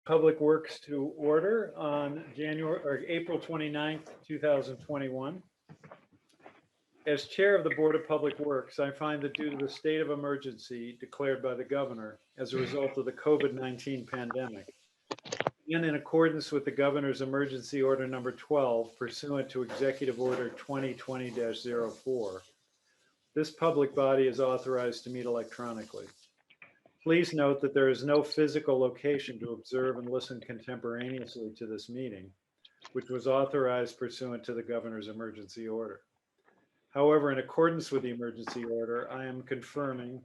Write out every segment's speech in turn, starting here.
Public Works to order on April 29th, 2021. As chair of the Board of Public Works, I find that due to the state of emergency declared by the governor as a result of the COVID-19 pandemic, and in accordance with the governor's emergency order number 12 pursuant to Executive Order 2020-04, this public body is authorized to meet electronically. Please note that there is no physical location to observe and listen contemporaneously to this meeting, which was authorized pursuant to the governor's emergency order. However, in accordance with the emergency order, I am confirming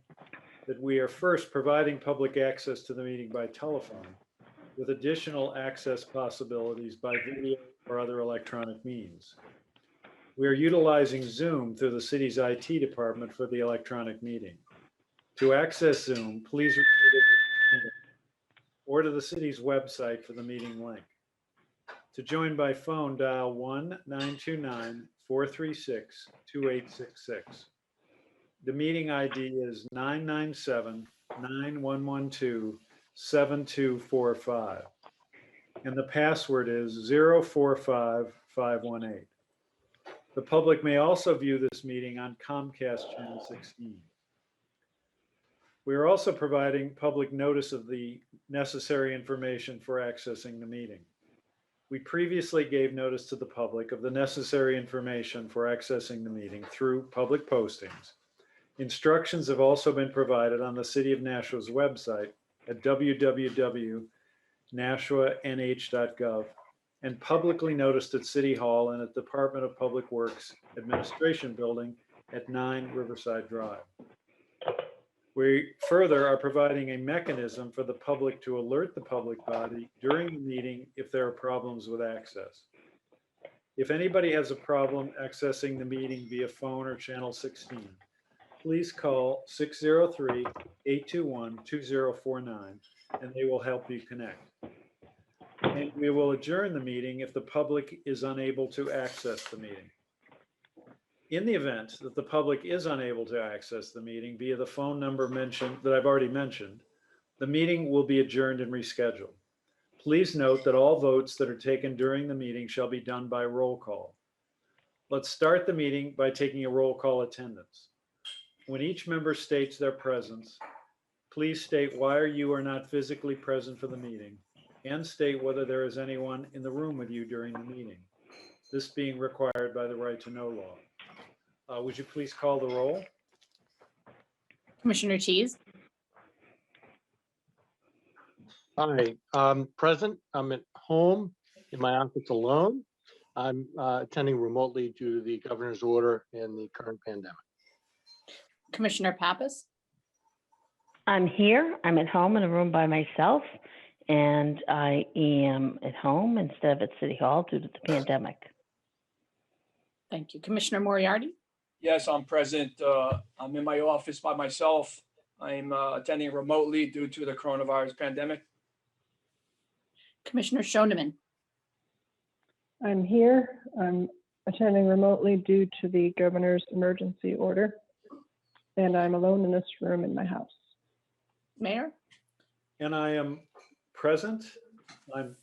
that we are first providing public access to the meeting by telephone, with additional access possibilities by video or other electronic means. We are utilizing Zoom through the city's IT department for the electronic meeting. To access Zoom, please refer to the agenda or to the city's website for the meeting link. To join by phone, dial 1-929-436-2866. The meeting ID is 997-9112-7245, and the password is 045518. The public may also view this meeting on Comcast Channel 16. We are also providing public notice of the necessary information for accessing the meeting. We previously gave notice to the public of the necessary information for accessing the meeting through public postings. Instructions have also been provided on the City of Nashua's website at www.nashua.nh.gov and publicly noticed at City Hall and at Department of Public Works Administration Building at 9 Riverside Drive. We further are providing a mechanism for the public to alert the public body during the meeting if there are problems with access. If anybody has a problem accessing the meeting via phone or channel 16, please call 603-821-2049 and they will help you connect. And we will adjourn the meeting if the public is unable to access the meeting. In the event that the public is unable to access the meeting via the phone number that I've already mentioned, the meeting will be adjourned and rescheduled. Please note that all votes that are taken during the meeting shall be done by roll call. Let's start the meeting by taking a roll call attendance. When each member states their presence, please state why you are not physically present for the meeting and state whether there is anyone in the room with you during the meeting, this being required by the right to know law. Would you please call the roll? Commissioner Cheese? Hi, I'm present. I'm at home in my office alone. I'm attending remotely due to the governor's order and the current pandemic. Commissioner Pappas? I'm here. I'm at home in a room by myself, and I am at home instead of at City Hall due to the pandemic. Thank you. Commissioner Moriarty? Yes, I'm present. I'm in my office by myself. I'm attending remotely due to the coronavirus pandemic. Commissioner Shoneman? I'm here. I'm attending remotely due to the governor's emergency order, and I'm alone in this room in my house. Mayor? And I am present. I'm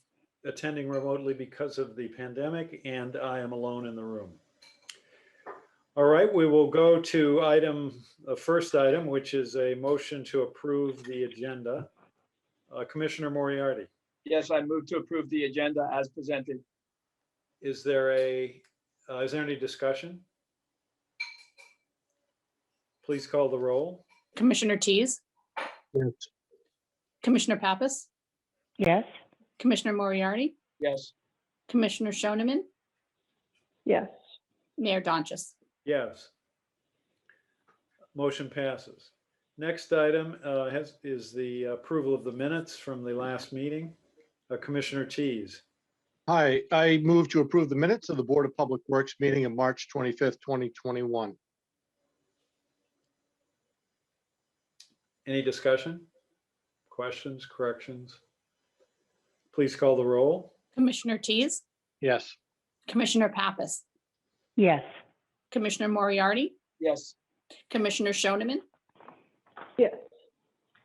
attending remotely because of the pandemic, and I am alone in the room. All right, we will go to the first item, which is a motion to approve the agenda. Commissioner Moriarty. Yes, I move to approve the agenda as presented. Is there any discussion? Please call the roll. Commissioner Cheese? Yes. Commissioner Pappas? Yes? Commissioner Moriarty? Yes. Commissioner Shoneman? Yes. Mayor Donches? Yes. Motion passes. Next item is the approval of the minutes from the last meeting. Commissioner Tease. Hi, I move to approve the minutes of the Board of Public Works meeting of March 25th, 2021. Any discussion? Questions, corrections? Please call the roll. Commissioner Tease? Yes. Commissioner Pappas? Yes. Commissioner Moriarty? Yes. Commissioner Shoneman? Yes.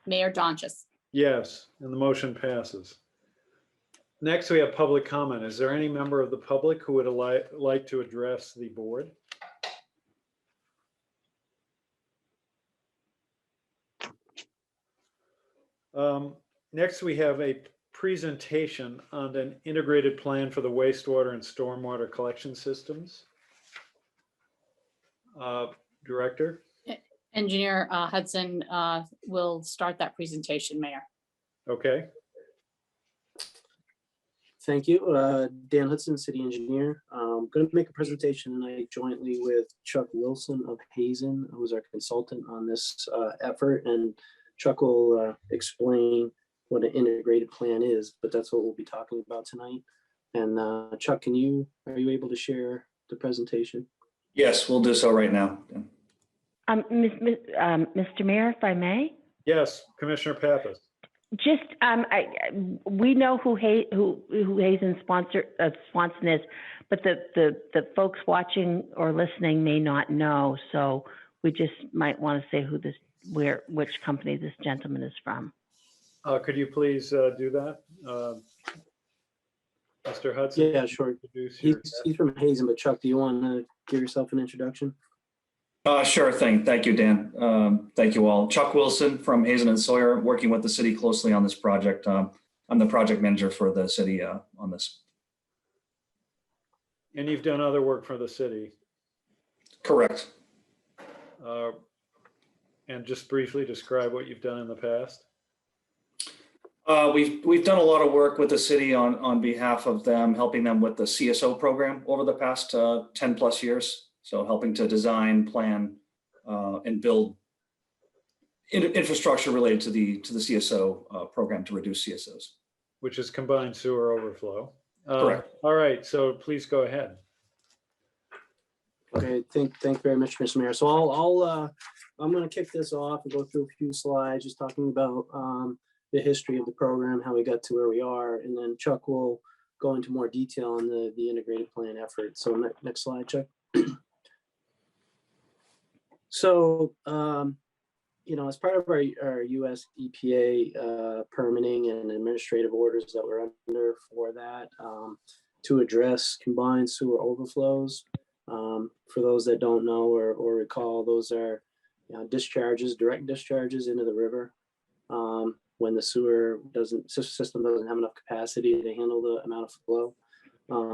Mayor Donches? Yes, and the motion passes. Next, we have public comment. Is there any member of the public who would like to address the board? Next, we have a presentation on an integrated plan for the wastewater and stormwater collection systems. Director? Engineer Hudson will start that presentation, Mayor. Okay. Thank you. Dan Hudson, City Engineer. I'm going to make a presentation tonight jointly with Chuck Wilson of Hazen, who's our consultant on this effort. And Chuck will explain what an integrated plan is, but that's what we'll be talking about tonight. And Chuck, are you able to share the presentation? Yes, we'll do so right now. Mr. Mayor, if I may, Yes, Commissioner Pappas. just, we know who Hazen Swanson is, but the folks watching or listening may not know. So we just might want to say which company this gentleman is from. Could you please do that? Mr. Hudson? Yeah, sure. Introduce He's from Hazen, but Chuck, do you want to give yourself an introduction? Sure thing. Thank you, Dan. Thank you all. Chuck Wilson from Hazen and Sawyer, working with the city closely on this project. I'm the project manager for the city on this. And you've done other work for the city. Correct. And just briefly describe what you've done in the past. We've done a lot of work with the city on behalf of them, helping them with the CSO program over the past 10 plus years. So helping to design, plan, and build infrastructure related to the CSO program to reduce CSOs. Which is combined sewer overflow. Correct. All right, so please go ahead. Okay, thank you very much, Mr. Mayor. So I'm going to kick this off and go through a few slides just talking about the history of the program, how we got to where we are, and then Chuck will go into more detail on the integrated plan effort. So next slide, Chuck. So, as part of our US EPA permitting and administrative orders that we're under for that, to address combined sewer overflows, for those that don't know or recall, those are discharges, direct discharges into the river when the system doesn't have enough capacity to handle the amount of flow.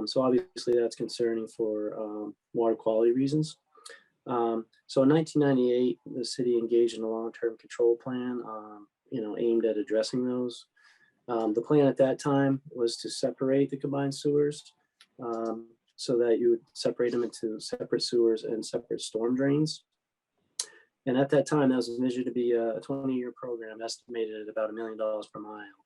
So obviously that's concerning for water quality reasons. So in 1998, the city engaged in a long-term control plan, aimed at addressing those. The plan at that time was to separate the combined sewers so that you would separate them into separate sewers and separate storm drains. And at that time, that was envisioned to be a 20-year program estimated at about $1 million per mile.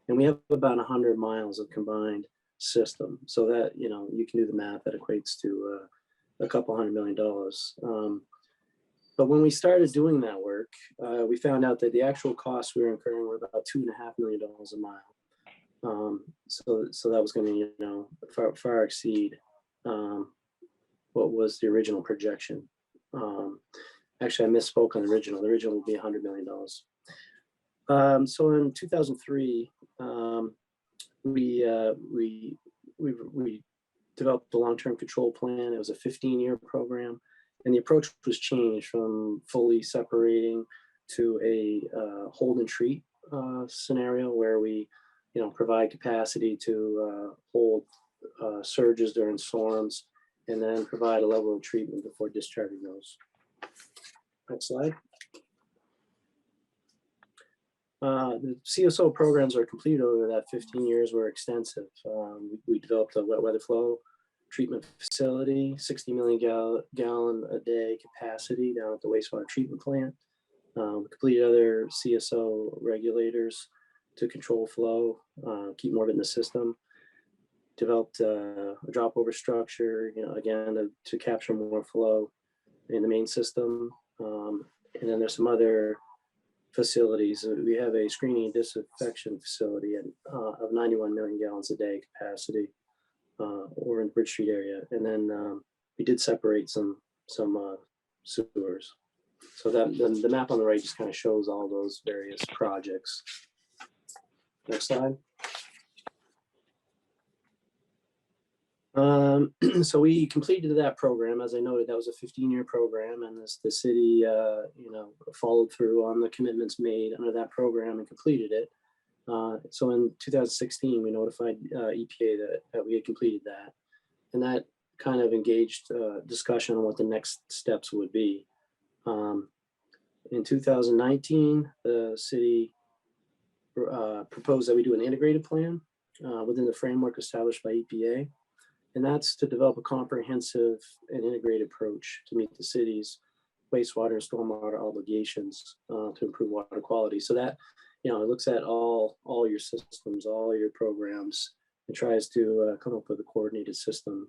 And we have about 100 miles of combined system. So that, you can do the math, that equates to a couple $100 million. But when we started doing that work, we found out that the actual costs we were incurring were about $2.5 million a mile. So that was going to, far exceed what was the original projection. Actually, I misspoke on the original. The original would be $100 million. So in 2003, we developed a long-term control plan. It was a 15-year program, and the approach was changed from fully separating to a hold and treat scenario where we, provide capacity to hold surges during storms, and then provide a level of treatment before discharging those. Next slide. The CSO programs are completed over that 15 years were extensive. We developed a wet weather flow treatment facility, 60 million gallon a day capacity down at the wastewater treatment plant. We completed other CSO regulators to control flow, keep more of it in the system. Developed a drop over structure, again, to capture more flow in the main system. And then there's some other facilities. We have a screening and disinfection facility of 91 million gallons a day capacity over in the Bridge Street area. And then we did separate some sewers. So that the map on the right just kind of shows all those various projects. Next slide. So we completed that program. As I noted, that was a 15-year program, and the city, followed through on the commitments made under that program and completed it. So in 2016, we notified EPA that we had completed that, and that kind of engaged discussion on what the next steps would be. In 2019, the city proposed that we do an integrated plan within the framework established by EPA. And that's to develop a comprehensive and integrated approach to meet the city's wastewater and stormwater obligations to improve water quality. So that, it looks at all your systems, all your programs, and tries to come up with a coordinated system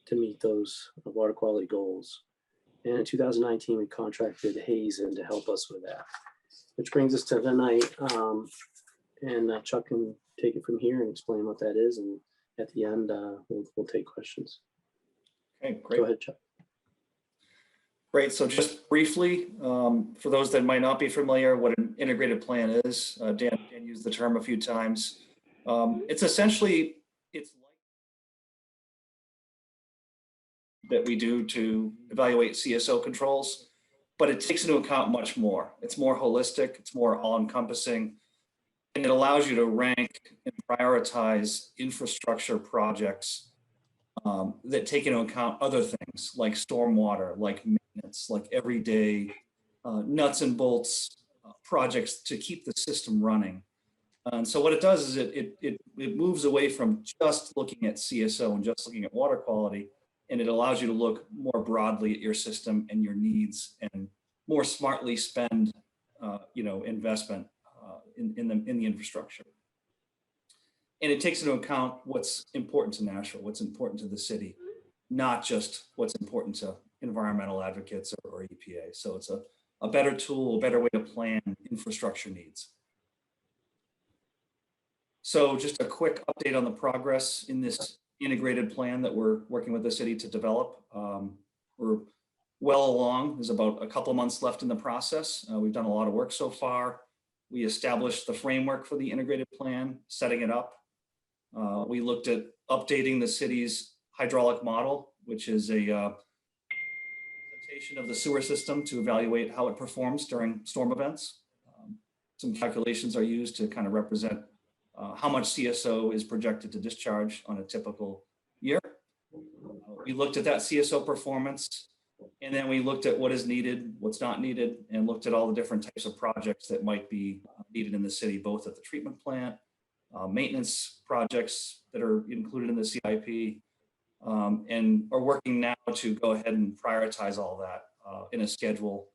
to meet those water quality goals. And in 2019, we contracted Hazen to help us with that, which brings us to tonight. And Chuck can take it from here and explain what that is. And at the end, we'll take questions. Okay, great. Go ahead, Chuck. Great. So just briefly, for those that might not be familiar, what an integrated plan is, Dan used the term a few times. It's essentially, it's like that we do to evaluate CSO controls, but it takes into account much more. It's more holistic, it's more all-encompassing, and it allows you to rank and prioritize infrastructure projects that take into account other things like stormwater, like maintenance, like everyday nuts and bolts projects to keep the system running. And so what it does is it moves away from just looking at CSO and just looking at water quality, and it allows you to look more broadly at your system and your needs and more smartly spend investment in the infrastructure. And it takes into account what's important to Nashville, what's important to the city, not just what's important to environmental advocates or EPA. So it's a better tool, a better way to plan infrastructure needs. So just a quick update on the progress in this integrated plan that we're working with the city to develop. We're well along. There's about a couple months left in the process. We've done a lot of work so far. We established the framework for the integrated plan, setting it up. We looked at updating the city's hydraulic model, which is a presentation of the sewer system to evaluate how it performs during storm events. Some calculations are used to kind of represent how much CSO is projected to discharge on a typical year. We looked at that CSO performance, and then we looked at what is needed, what's not needed, and looked at all the different types of projects that might be needed in the city, both at the treatment plant, maintenance projects that are included in the CIP, and are working now to go ahead and prioritize all that in a schedule,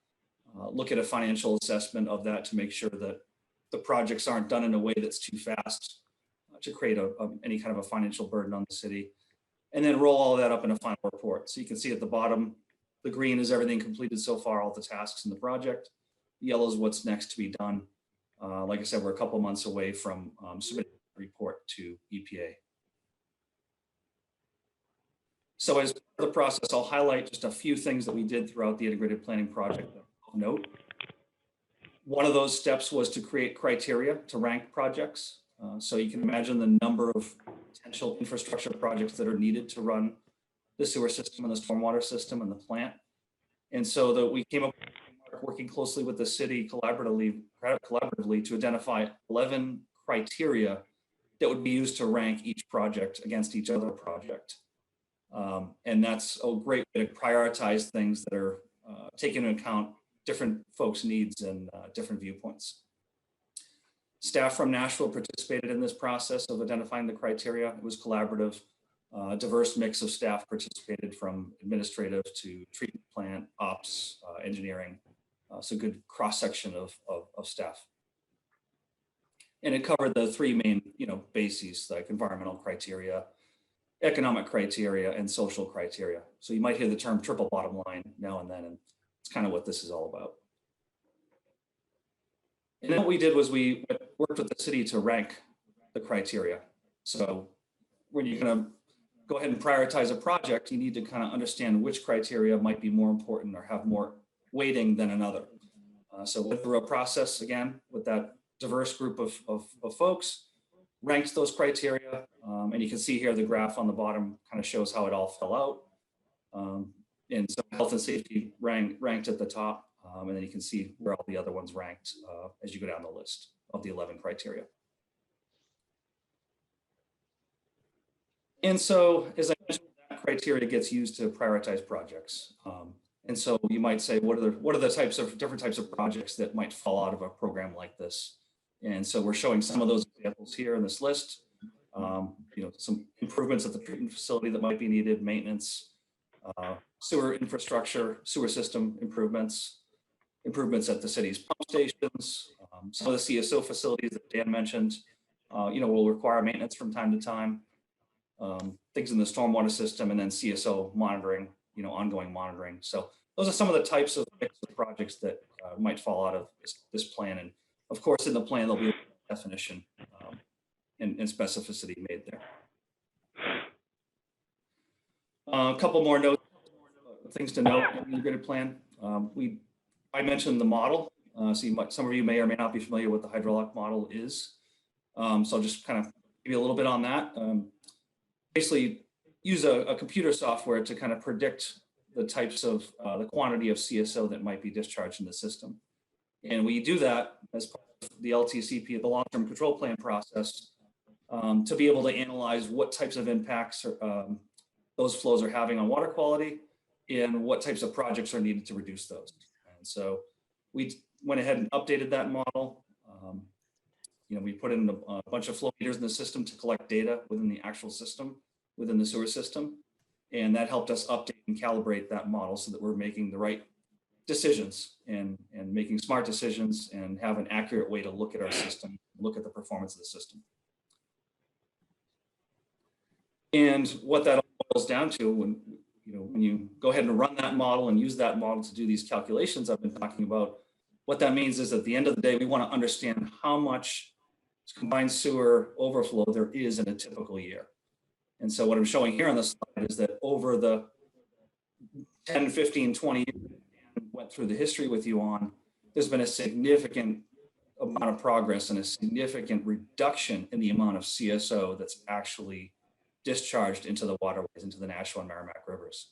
look at a financial assessment of that to make sure that the projects aren't done in a way that's too fast to create any kind of a financial burden on the city, and then roll all that up in a final report. So you can see at the bottom, the green is everything completed so far, all the tasks in the project. The yellow is what's next to be done. Like I said, we're a couple months away from submitting a report to EPA. So as part of the process, I'll highlight just a few things that we did throughout the integrated planning project of note. One of those steps was to create criteria to rank projects. So you can imagine the number of potential infrastructure projects that are needed to run the sewer system and the stormwater system and the plant. And so that we came up working closely with the city collaboratively to identify 11 criteria that would be used to rank each project against each other project. And that's a great way to prioritize things that are taking into account different folks' needs and different viewpoints. Staff from Nashville participated in this process of identifying the criteria. It was collaborative. A diverse mix of staff participated, from administrative to treatment plant, ops, engineering. So good cross-section of staff. And it covered the three main bases, like environmental criteria, economic criteria, and social criteria. So you might hear the term triple bottom line now and then, and it's kind of what this is all about. And then what we did was we worked with the city to rank the criteria. So when you're going to go ahead and prioritize a project, you need to kind of understand which criteria might be more important or have more weighting than another. So went through a process again with that diverse group of folks, ranked those criteria. And you can see here the graph on the bottom kind of shows how it all fell out. And so health and safety ranked at the top. And then you can see where all the other ones ranked as you go down the list of the 11 criteria. And so, as I mentioned, that criteria gets used to prioritize projects. And so you might say, what are the different types of projects that might fall out of a program like this? And so we're showing some of those examples here in this list. Some improvements at the treatment facility that might be needed, maintenance, sewer infrastructure, sewer system improvements at the city's pump stations, some of the CSO facilities that Dan mentioned, will require maintenance from time to time. Things in the stormwater system, and then CSO monitoring, ongoing monitoring. So those are some of the types of projects that might fall out of this plan. And of course, in the plan, there'll be a definition and specificity made there. A couple more notes, things to note in the integrated plan. I mentioned the model. Some of you may or may not be familiar with the hydraulic model is. So I'll just kind of give you a little bit on that. Basically use a computer software to kind of predict the types of the quantity of CSO that might be discharged in the system. And we do that as part of the LTCP, the long-term control plan process, to be able to analyze what types of impacts those flows are having on water quality and what types of projects are needed to reduce those. And so we went ahead and updated that model. We put in a bunch of flow meters in the system to collect data within the actual system, within the sewer system. And that helped us update and calibrate that model so that we're making the right decisions and making smart decisions and have an accurate way to look at our system, look at the performance of the system. And what that all boils down to when you go ahead and run that model and use that model to do these calculations I've been talking about, what that means is at the end of the day, we want to understand how much combined sewer overflow there is in a typical year. And so what I'm showing here on the slide is that over the 10, 15, 20 years I went through the history with you on, there's been a significant amount of progress and a significant reduction in the amount of CSO that's actually discharged into the waterways, into the Nashua and Merrimack rivers.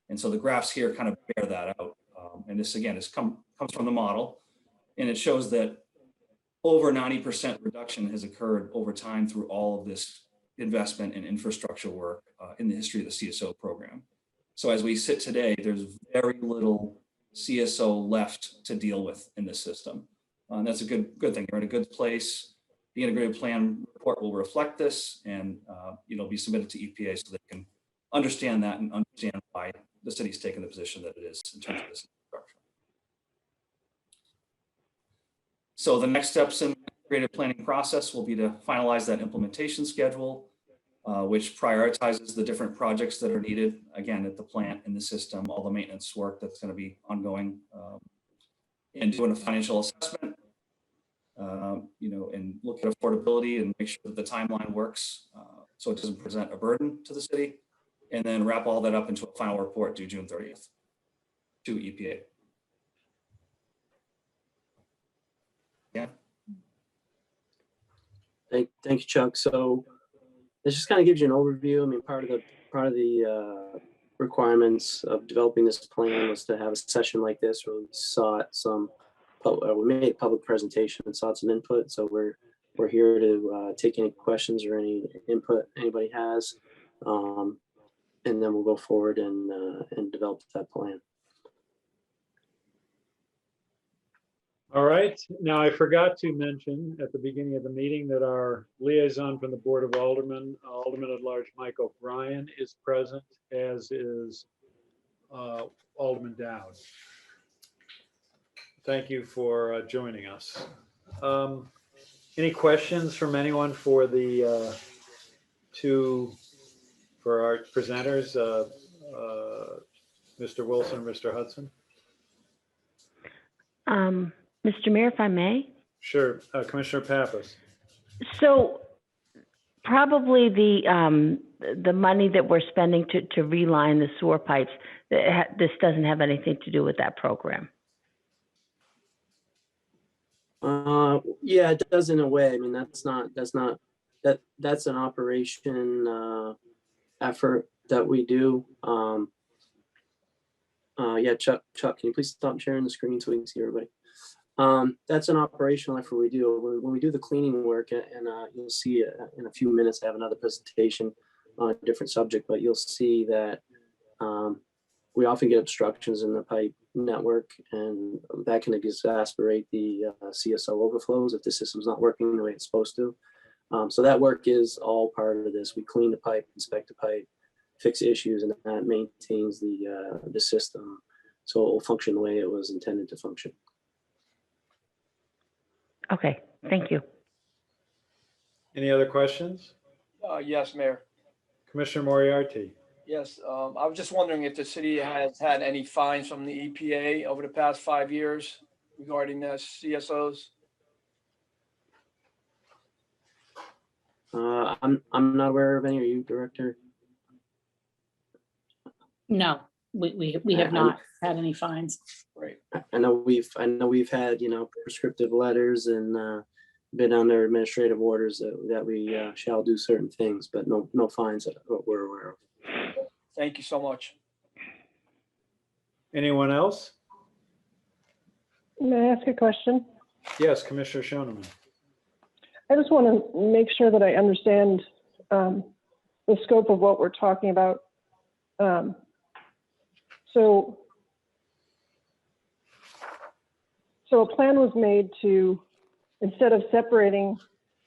And so the graphs here kind of bear that out. And this again comes from the model, and it shows that over 90% reduction has occurred over time through all of this investment and infrastructure work in the history of the CSO program. So as we sit today, there's very little CSO left to deal with in the system. And that's a good thing. You're in a good place. The integrated plan report will reflect this and be submitted to EPA so they can understand that and understand why the city's taken the position that it is in terms of this infrastructure. So the next steps in the integrated planning process will be to finalize that implementation schedule, which prioritizes the different projects that are needed, again, at the plant, in the system, all the maintenance work that's going to be ongoing, and doing a financial assessment, and look at affordability and make sure that the timeline works so it doesn't present a burden to the city, and then wrap all that up into a final report due June 30th to EPA. Yeah. Thank you, Chuck. So this just kind of gives you an overview. I mean, part of the requirements of developing this plan was to have a session like this where we sought we made a public presentation and sought some input. So we're here to take any questions or any input anybody has, and then we'll go forward and develop that plan. All right. Now, I forgot to mention at the beginning of the meeting that our liaison from the Board of Aldermen, Alderman at Large Mike O'Brien, is present, as is Alderman Dowd. Thank you for joining us. Any questions from anyone for the for our presenters, Mr. Wilson, Mr. Hudson? Mr. Mayor, if I may? Sure. Commissioner Pappas. So probably the money that we're spending to reline the sewer pipes, this doesn't have anything to do with that program. Yeah, it does in a way. I mean, that's not That's an operation effort that we do. Yeah, Chuck, can you please stop sharing the screen so we can see everybody? That's an operational effort we do. When we do the cleaning work, and you'll see in a few minutes, I have another presentation on a different subject, but you'll see that we often get obstructions in the pipe network, and that can exacerbate the CSO overflows if the system's not working the way it's supposed to. So that work is all part of this. We clean the pipe, inspect the pipe, fix issues, and that maintains the system so it will function the way it was intended to function. Okay, thank you. Any other questions? Yes, Mayor. Commissioner Moriarty? Yes, I was just wondering if the city has had any fines from the EPA over the past 5 years regarding the CSOs? I'm not aware of any. Are you, Director? No, we have not had any fines. Right. I know we've had, prescriptive letters and been under administrative orders that we shall do certain things, but no fines that we're aware of. Thank you so much. Anyone else? May I ask a question? Yes, Commissioner Shoneman. I just want to make sure that I understand the scope of what we're talking about. So a plan was made to, instead of separating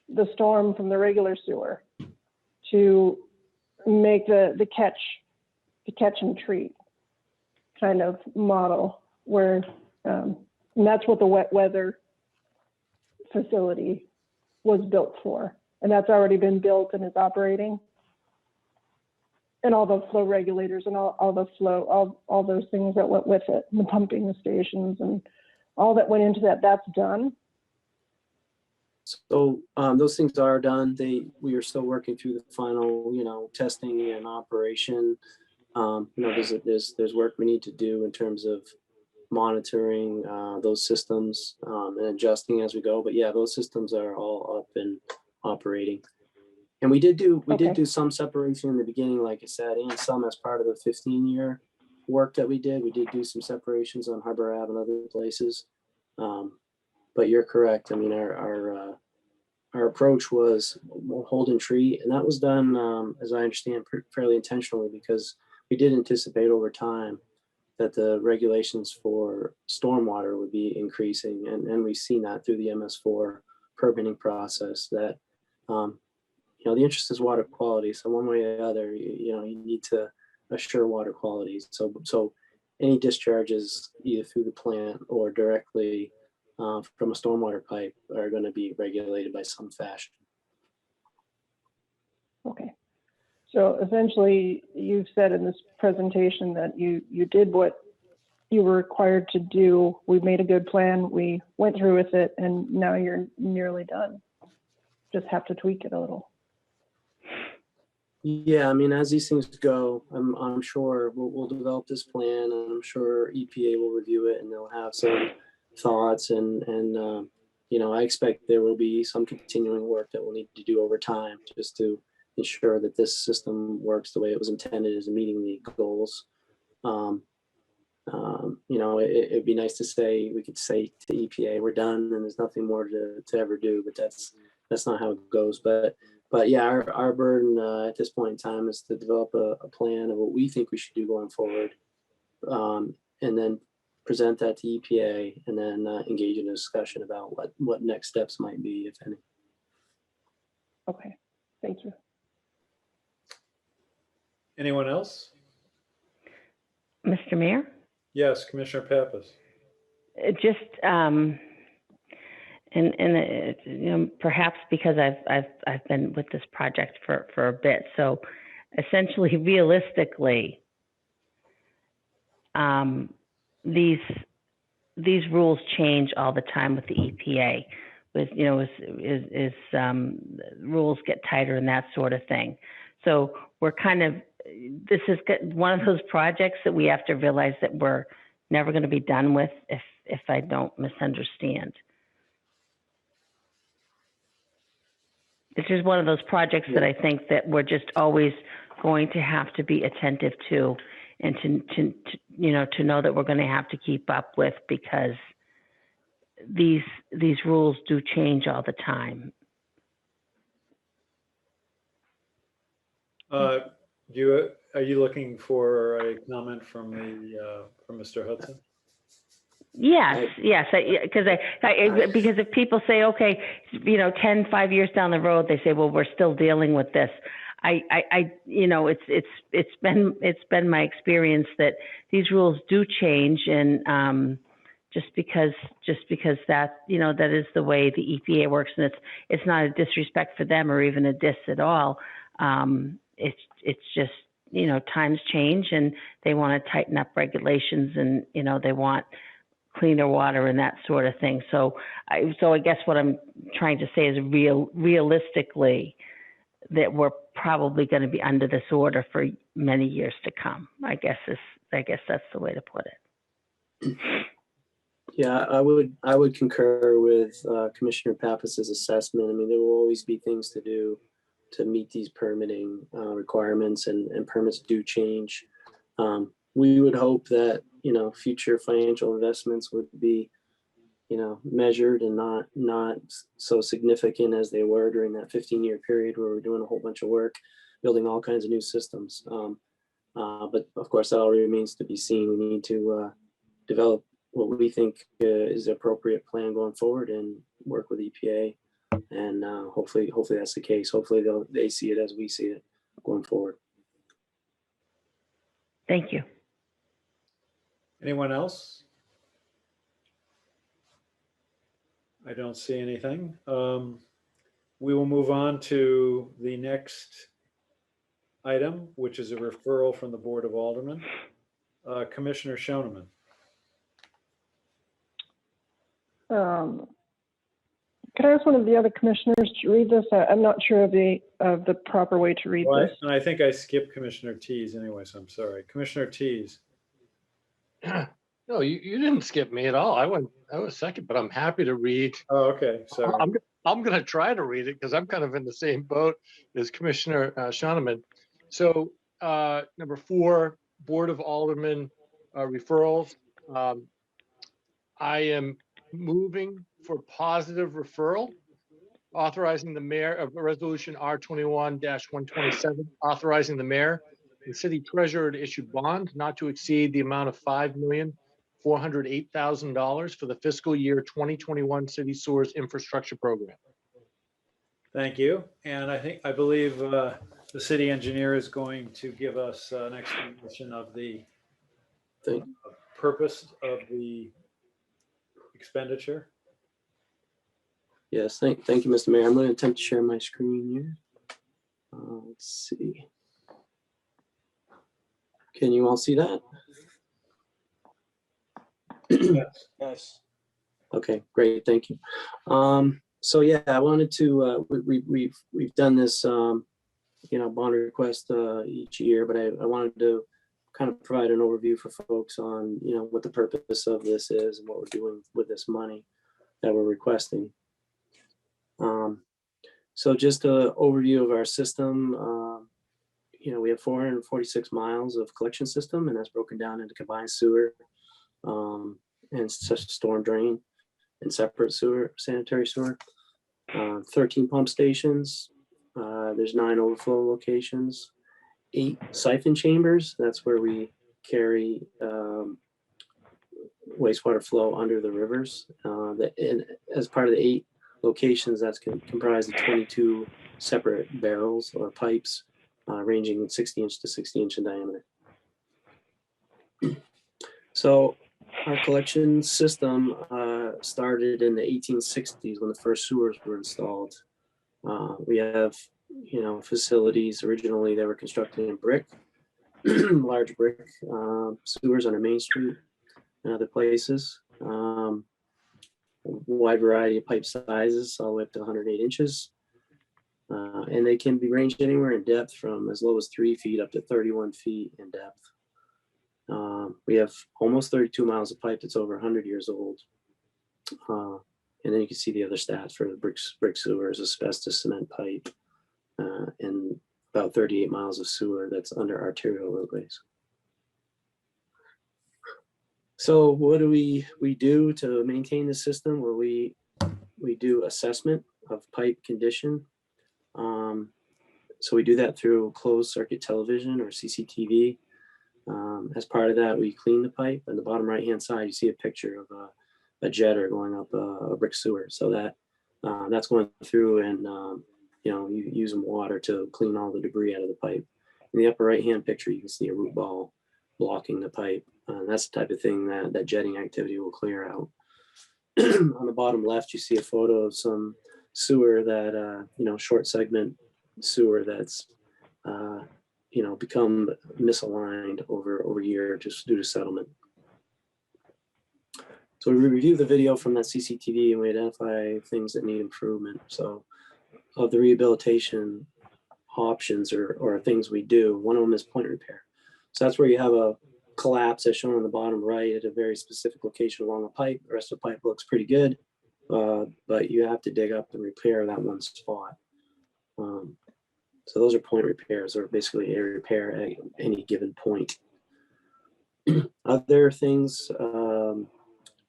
the storm from the regular sewer, to make the catch and treat kind of model where, and that's what the wet weather facility was built for. And that's already been built and is operating. And all the flow regulators and all those things that went with it, the pumping stations and all that went into that, that's done. So those things are done. We are still working through the final, testing and operation. There's work we need to do in terms of monitoring those systems and adjusting as we go. But yeah, those systems are all up and operating. And we did do some separation in the beginning, like I said, and some as part of the 15-year work that we did. We did do some separations on Harbor Ave and other places. But you're correct. I mean, our approach was hold and treat, and that was done, as I understand, fairly intentionally, because we did anticipate over time that the regulations for stormwater would be increasing, and we've seen that through the MS4 permitting process. That the interest is water quality. So one way or the other, you need to assure water quality. So any discharges either through the plant or directly from a stormwater pipe are going to be regulated by some fashion. Okay. So essentially, you've said in this presentation that you did what you were required to do. We made a good plan. We went through with it, and now you're nearly done. Just have to tweak it a little. Yeah, I mean, as these things go, I'm sure we'll develop this plan, and I'm sure EPA will review it, and they'll have some thoughts, and I expect there will be some continuing work that we'll need to do over time just to ensure that this system works the way it was intended, is meeting the goals. It'd be nice to say, we could say to EPA, we're done and there's nothing more to ever do, but that's not how it goes. But yeah, our burden at this point in time is to develop a plan of what we think we should do going forward, and then present that to EPA, and then engage in a discussion about what next steps might be, if any. Okay, thank you. Anyone else? Mr. Mayor? Yes, Commissioner Pappas. Just perhaps because I've been with this project for a bit, so essentially, realistically, these rules change all the time with the EPA. With rules get tighter and that sort of thing. So we're this is one of those projects that we have to realize that we're never going to be done with, if I don't misunderstand. It's just one of those projects that I think that we're just always going to have to be attentive to, and to know that we're going to have to keep up with, because these rules do change all the time. Are you looking for a comment from Mr. Hudson? Yes, because because if people say, okay, 5 years down the road, they say, well, we're still dealing with this. It's been my experience that these rules do change, and just because that that is the way the EPA works, and it's not a disrespect for them or even a diss at all. It's just times change, and they want to tighten up regulations, and they want cleaner water and that sort of thing. So I guess what I'm trying to say is realistically that we're probably going to be under this order for many years to come. I guess that's the way to put it. Yeah, I would concur with Commissioner Pappas's assessment. I mean, there will always be things to do to meet these permitting requirements, and permits do change. We would hope that future financial investments would be measured and not so significant as they were during that 15-year period where we're doing a whole bunch of work, building all kinds of new systems. But of course, that all remains to be seen. We need to develop what we think is the appropriate plan going forward, and work with EPA. And hopefully that's the case. Hopefully they see it as we see it going forward. Thank you. Anyone else? I don't see anything. We will move on to the next item, which is a referral from the Board of Aldermen. Commissioner Shoneman. Could I ask one of the other commissioners to read this? I'm not sure of the proper way to read this. And I think I skipped Commissioner Tease anyway, so I'm sorry. Commissioner Tease. No, you didn't skip me at all. I was second, but I'm happy to read. Oh, okay, sorry. I'm going to try to read it because I'm kind of in the same boat as Commissioner Shoneman. So number 4, Board of Aldermen referrals. I am moving for positive referral, authorizing the mayor of resolution R21-127, authorizing the mayor and city treasurer to issue bond not to exceed the amount of $5,408,000 for the fiscal year 2021 city sewers infrastructure program. Thank you. And I believe the city engineer is going to give us an explanation of the purpose of the expenditure. Yes, thank you, Mr. Mayor. I'm going to attempt to share my screen here. Let's see. Can you all see that? Yes. Okay, great, thank you. So yeah, I wanted to, we've done this, bond request each year, but I wanted to kind of provide an overview for folks on, what the purpose of this is and what we're doing with this money that we're requesting. So just an overview of our system. We have 446 miles of collection system, and that's broken down into combined sewer and such storm drain and separate sanitary sewer. 13 pump stations. There's 9 overflow locations, 8 siphon chambers. That's where we carry wastewater flow under the rivers. And as part of the 8 locations, that's comprised of 22 separate barrels or pipes ranging 60 inch to 60 inch in diameter. So our collection system started in the 1860s when the first sewers were installed. We have, facilities originally that were constructed in brick, large brick sewers on our Main Street and other places. Wide variety of pipe sizes, all the way up to 108 inches. And they can be ranged anywhere in depth from as low as 3 feet up to 31 feet in depth. We have almost 32 miles of pipe that's over 100 years old. And then you can see the other stats for the brick sewers, asbestos cement pipe, and about 38 miles of sewer that's under arterial roadways. So what do we do to maintain the system? Well, we do assessment of pipe condition. So we do that through closed circuit television or CCTV. As part of that, we clean the pipe. On the bottom right-hand side, you see a picture of a jetter going up a brick sewer. So that's going through and you use some water to clean all the debris out of the pipe. In the upper right-hand picture, you can see a root ball blocking the pipe. That's the type of thing that jetting activity will clear out. On the bottom left, you see a photo of some sewer that, short segment sewer that's, become misaligned over a year just due to settlement. So we review the video from that CCTV and we identify things that need improvement. So of the rehabilitation options or things we do, one of them is point repair. So that's where you have a collapse as shown on the bottom right at a very specific location along a pipe. The rest of the pipe looks pretty good, but you have to dig up and repair that one spot. So those are point repairs, or basically a repair at any given point. Other things,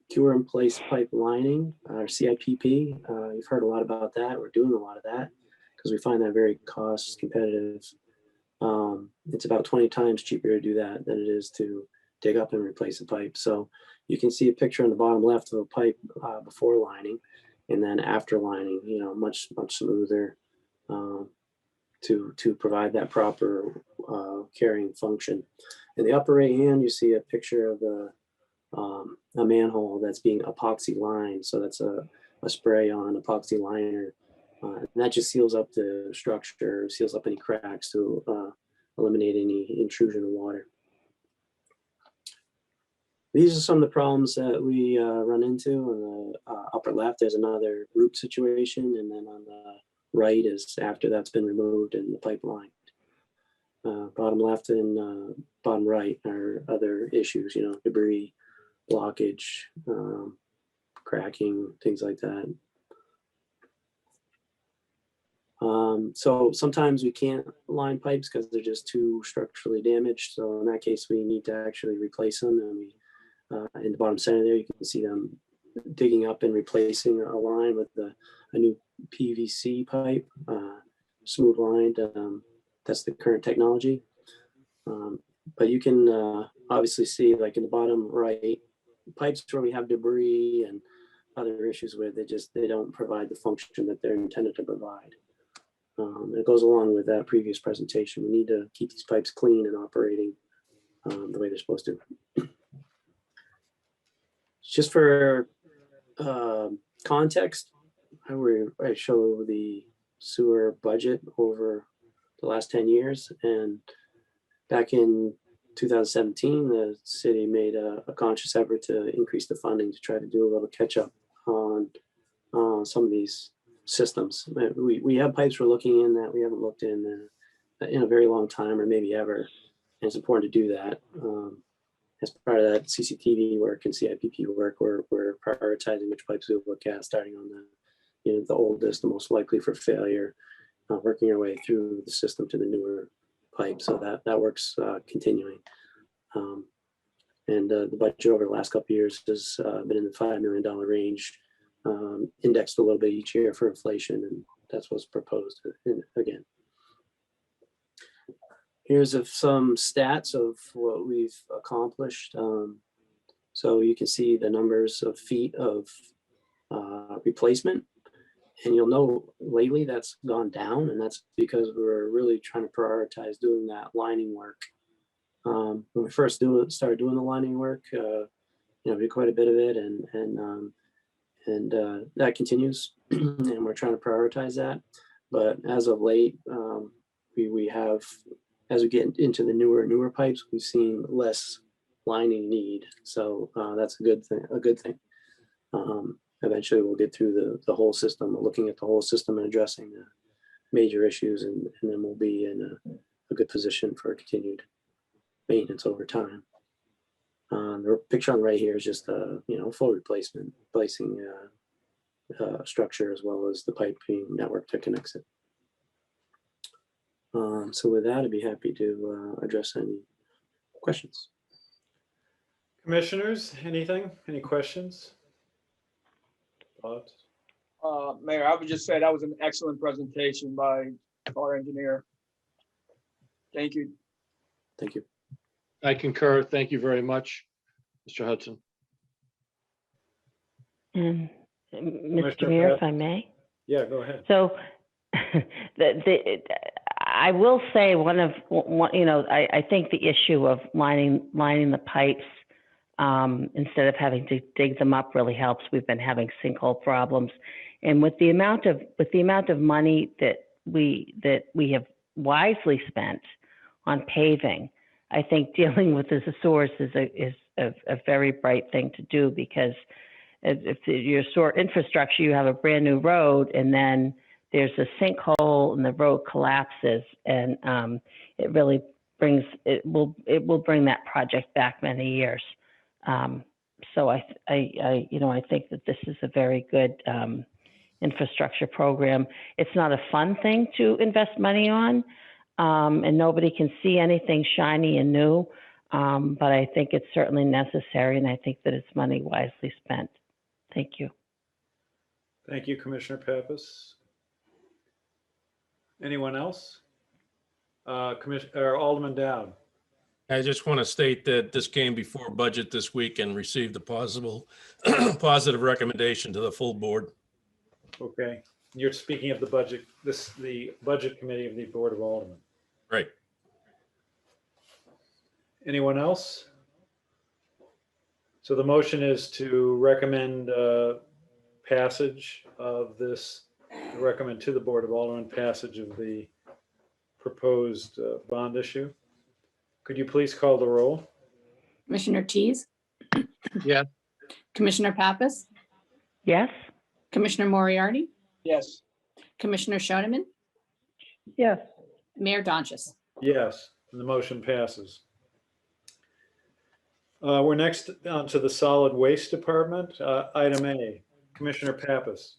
cure in place pipe lining, or CIPP. You've heard a lot about that. We're doing a lot of that because we find that very cost competitive. It's about 20 times cheaper to do that than it is to dig up and replace a pipe. So you can see a picture on the bottom left of a pipe before lining, and then after lining, much smoother to provide that proper carrying function. In the upper right hand, you see a picture of a manhole that's being epoxy lined. So that's a spray on epoxy liner. And that just seals up the structure, seals up any cracks to eliminate any intrusion of water. These are some of the problems that we run into. On the upper left, there's another root situation, and then on the right is after that's been removed and the pipeline. Bottom left and bottom right are other issues, debris, blockage, cracking, things like that. So sometimes we can't line pipes because they're just too structurally damaged. So in that case, we need to actually replace them. And we, in the bottom center there, you can see them digging up and replacing a line with a new PVC pipe, smooth lined. That's the current technology. But you can obviously see, like in the bottom right, pipes where we have debris and other issues with, they don't provide the function that they're intended to provide. It goes along with that previous presentation. We need to keep these pipes clean and operating the way they're supposed to. Just for context, I show the sewer budget over the last 10 years. And back in 2017, the city made a conscious effort to increase the funding to try to do a little catch up on some of these systems. We have pipes we're looking in that we haven't looked in a very long time, or maybe ever. And it's important to do that. As part of that CCTV work and CIPP work, we're prioritizing which pipes we look at, starting on the oldest, the most likely for failure, working our way through the system to the newer pipes. So that work's continuing. And the budget over the last couple of years has been in the $5 million range, indexed a little bit each year for inflation, and that's what's proposed again. Here's some stats of what we've accomplished. So you can see the numbers of feet of replacement, and you'll know lately that's gone down, and that's because we're really trying to prioritize doing that lining work. When we first started doing the lining work, we did quite a bit of it, and that continues, and we're trying to prioritize that. But as of late, we have, as we get into the newer pipes, we've seen less lining need. So that's a good thing. Eventually we'll get through the whole system. We're looking at the whole system and addressing the major issues, and then we'll be in a good position for continued maintenance over time. The picture on the right here is just full replacement, replacing structure as well as the piping network that connects it. So with that, I'd be happy to address any questions. Commissioners, anything? Any questions? Thoughts? Mayor, I would just say that was an excellent presentation by our engineer. Thank you. Thank you. I concur. Thank you very much, Mr. Hudson. And Mr. Commissioner Mayor, Pat? if I may. Yeah, go ahead. So I will say I think the issue of lining the pipes instead of having to dig them up really helps. We've been having sinkhole problems. And with the amount of money that we have wisely spent on paving, I think dealing with the source is a very bright thing to do, because if your sewer infrastructure, you have a brand new road and then there's a sinkhole and the road collapses, and it really will bring that project back many years. So I think that this is a very good infrastructure program. It's not a fun thing to invest money on, and nobody can see anything shiny and new, but I think it's certainly necessary, and I think that it's money wisely spent. Thank you. Thank you, Commissioner Pappas. Anyone else? Alderman Dowd. I just want to state that this came before budget this week and received a positive recommendation to the full board. Okay, you're speaking of the budget, the budget committee of the Board of Aldermen. Right. Recommend else? So the motion is to recommend passage of this, recommend to the Board of Aldermen passage of the proposed bond issue. Could you please call the roll? Commissioner Tease, Yes. Commissioner Pappas, Yes. Commissioner Moriarty, Yes. Commissioner Shoneman, Yes. Mayor Donches. Yes, and the motion passes. We're next on to the Solid Waste Department. Item A, Commissioner Pappas.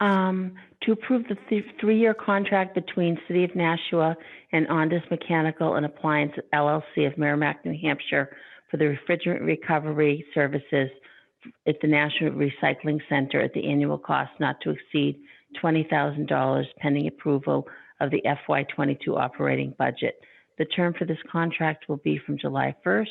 To approve the three-year contract between City of Nashua and Ondas Mechanical and Appliance LLC of Merrimack, New Hampshire for the refrigerant recovery services at the National Recycling Center at the annual cost not to exceed $20,000 pending approval of the FY22 operating budget. The term for this contract will be from July 1st,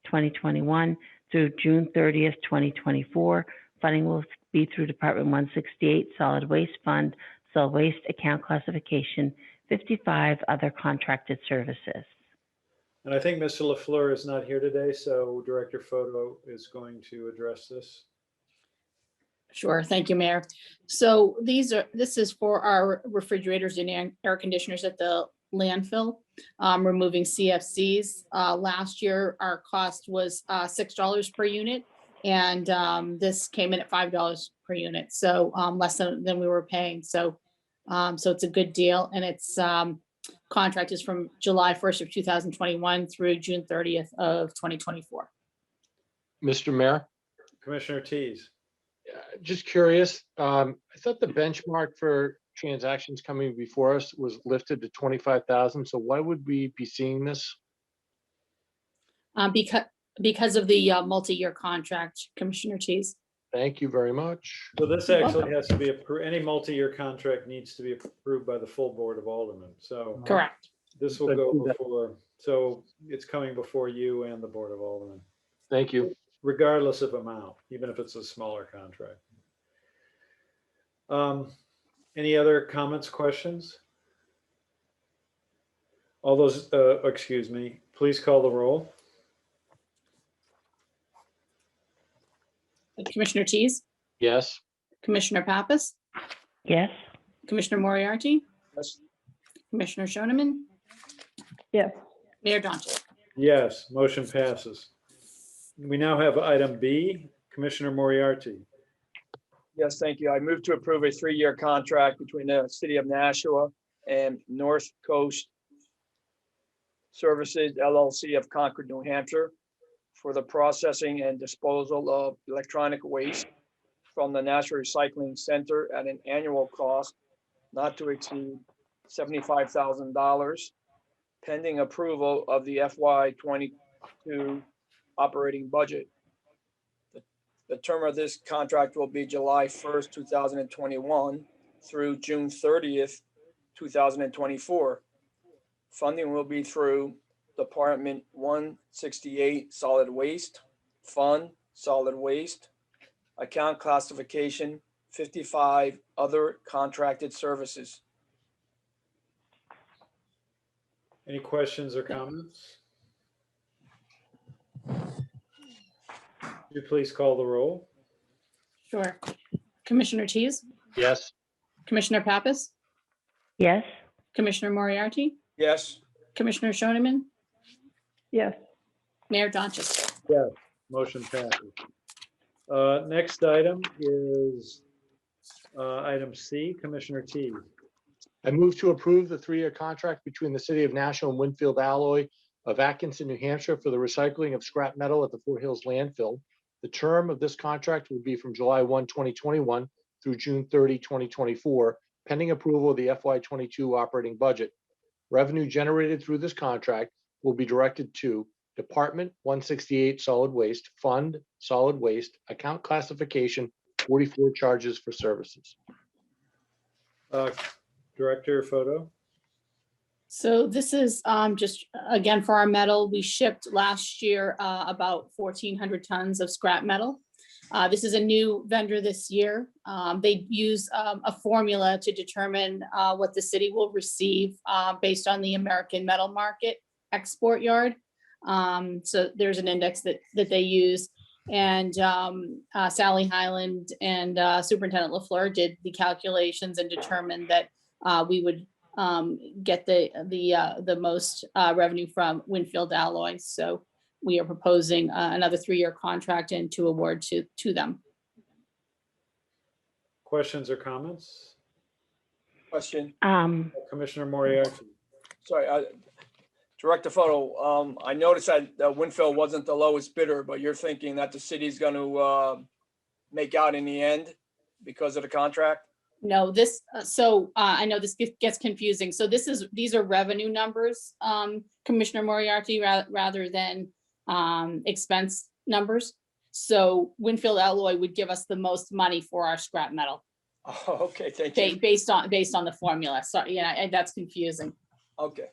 2021 through June 30th, 2024. Funding will be through Department 168, Solid Waste Fund, Solid Waste Account Classification 55, Other Contracted Services. And I think Mr. LaFleur is not here today, so Director Photo is going to address this. Sure, thank you, Mayor. So this is for our refrigerators and air conditioners at the landfill, removing CFCs. Last year, our cost was $6 per unit, and this came in at $5 per unit, so less than we were paying. So it's a good deal, and it's contract is from July 1st of 2021 through June 30th of 2024. Mr. Mayor, Commissioner Tease. just curious, I thought the benchmark for transactions coming before us was lifted to 25,000. So why would we be seeing this? Because of the multi-year contract, Commissioner Tease. Thank you very much. So this actually has to be approved. Any multi-year contract needs to be approved by the full Board of Aldermen. So Correct. this will go before, so it's coming before you and the Board of Aldermen, Thank you. regardless of amount, even if it's a smaller contract. Any other comments, questions? All those, excuse me, please call the roll. Commissioner Tease, Yes. Commissioner Pappas, Yes. Commissioner Moriarty, Yes. Commissioner Shoneman, Yes. Mayor Donches. Yes, motion passes. We now have item B, Commissioner Moriarty. Yes, thank you. I move to approve a 3-year contract between the City of Nashua and North Coast Services LLC of Concord, New Hampshire for the processing and disposal of electronic waste from the National Recycling Center at an annual cost not to exceed $75,000, pending approval of the FY '22 operating budget. The term of this contract will be July 1st, 2021 through June 30th, 2024. Funding will be through Department 168 Solid Waste, Fund Solid Waste, Account Classification 55 Other Contracted Services. Any questions or comments? Would you please call the roll? Sure. Commissioner Tease, Yes. Commissioner Pappas, Yes. Commissioner Moriarty, Yes, Commissioner Shoneman, Yes. Mayor Donches. Yes, motion passes. Next item is item C, Commissioner T. I move to approve the 3-year contract between the City of Nashville and Winfield Alloy of Atkinson, New Hampshire for the recycling of scrap metal at the Fort Hills landfill. The term of this contract will be from July 1, 2021 through June 30, 2024, pending approval of the FY '22 operating budget. Revenue generated through this contract will be directed to Department 168 Solid Waste, Fund Solid Waste, Account Classification 44 Charges for Services. Director Photo. So this is just, again, for our metal, we shipped last year about 1,400 tons of scrap metal. This is a new vendor this year. They use a formula to determine what the city will receive based on the American metal market export yard. So there's an index that they use. And Sally Highland and Superintendent LaFleur did the calculations and determined that we would get the most revenue from Winfield Alloy. So we are proposing another 3-year contract and to award to them. Questions or comments? question. Commissioner Moriarty. Sorry, Director Photo, I noticed that Winfield wasn't the lowest bidder, but you're thinking that the city's going to make out in the end because of the contract? No, I know this gets confusing. So these are revenue numbers, Commissioner Moriarty, rather than expense numbers. So Winfield Alloy would give us the most money for our scrap metal. Oh, okay, thank you. Based on the formula. So, yeah, that's confusing. Okay.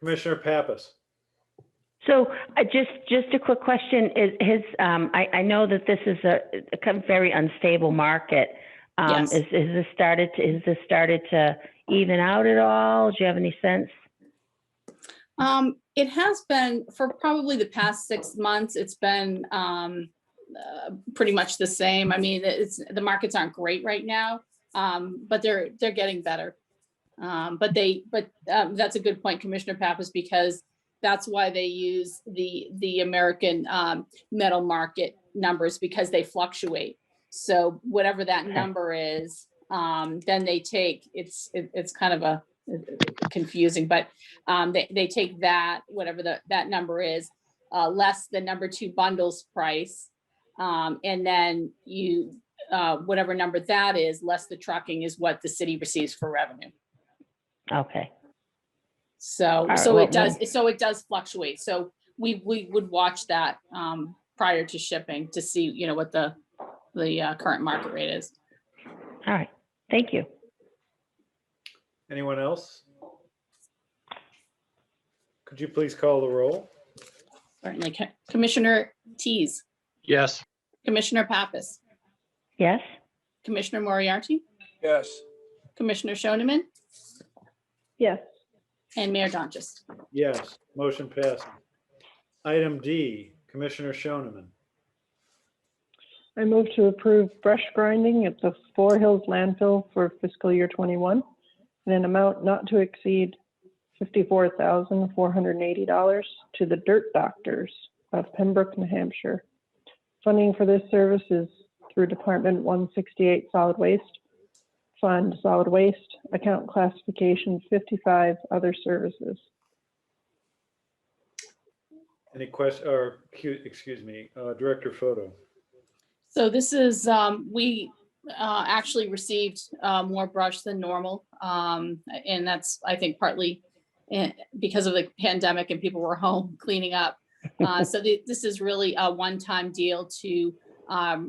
Commissioner Pappas. So just a quick question is I know that this is a kind of very unstable market. Yes. Is this started to even out at all? Do you have any sense? It has been for probably the past 6 months. It's been pretty much the same. I mean, the markets aren't great right now, but they're getting better. But that's a good point, Commissioner Pappas, because that's why they use the American metal market numbers, because they fluctuate. So whatever that number is, then they take, it's kind of a confusing, but they take that, whatever that number is, less the number 2 bundles price. And then whatever number that is, less the trucking is what the city receives for revenue. Okay. So right, it does fluctuate. So we would watch that prior to shipping to see, what the current market rate is. All right. Thank you. Anyone else? Could you please call the roll? Certainly. Commissioner Tease, Yes. Commissioner Pappas, Yes. Commissioner Moriarty, Yes, Commissioner Shoneman, Yes. and Mayor Donches. Yes, motion passes. Item D, Commissioner Shoneman. I move to approve brush grinding at the Fort Hills landfill for fiscal year '21 in an amount not to exceed $54,480 to the Dirt Doctors of Pembroke, New Hampshire. Funding for this service is through Department 168 Solid Waste, Fund Solid Waste, Account Classification 55 Other Services. Any question, or excuse me, Director Photo. So this is, we actually received more brush than normal. And that's, I think, partly because of the pandemic and people were home cleaning up. So this is really a one-time deal to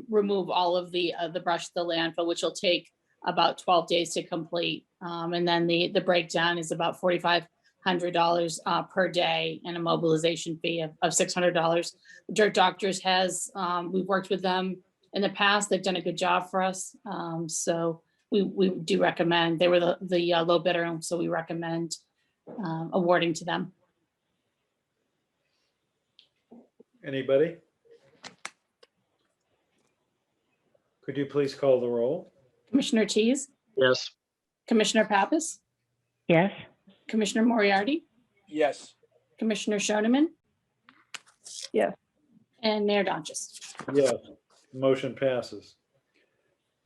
remove all of the brush at the landfill, which will take about 12 days to complete. And then the breakdown is about $4,500 per day and a mobilization fee of $600. Dirt Doctors has, we've worked with them in the past. They've done a good job for us. So we do recommend, they were the low bidder, and so we recommend awarding to them. Anybody? Could you please call the roll? Commissioner Tease, Yes. Commissioner Pappas, Yes, Commissioner Moriarty, Yes. Commissioner Shoneman, Yes. and Mayor Donches. Yes, motion passes.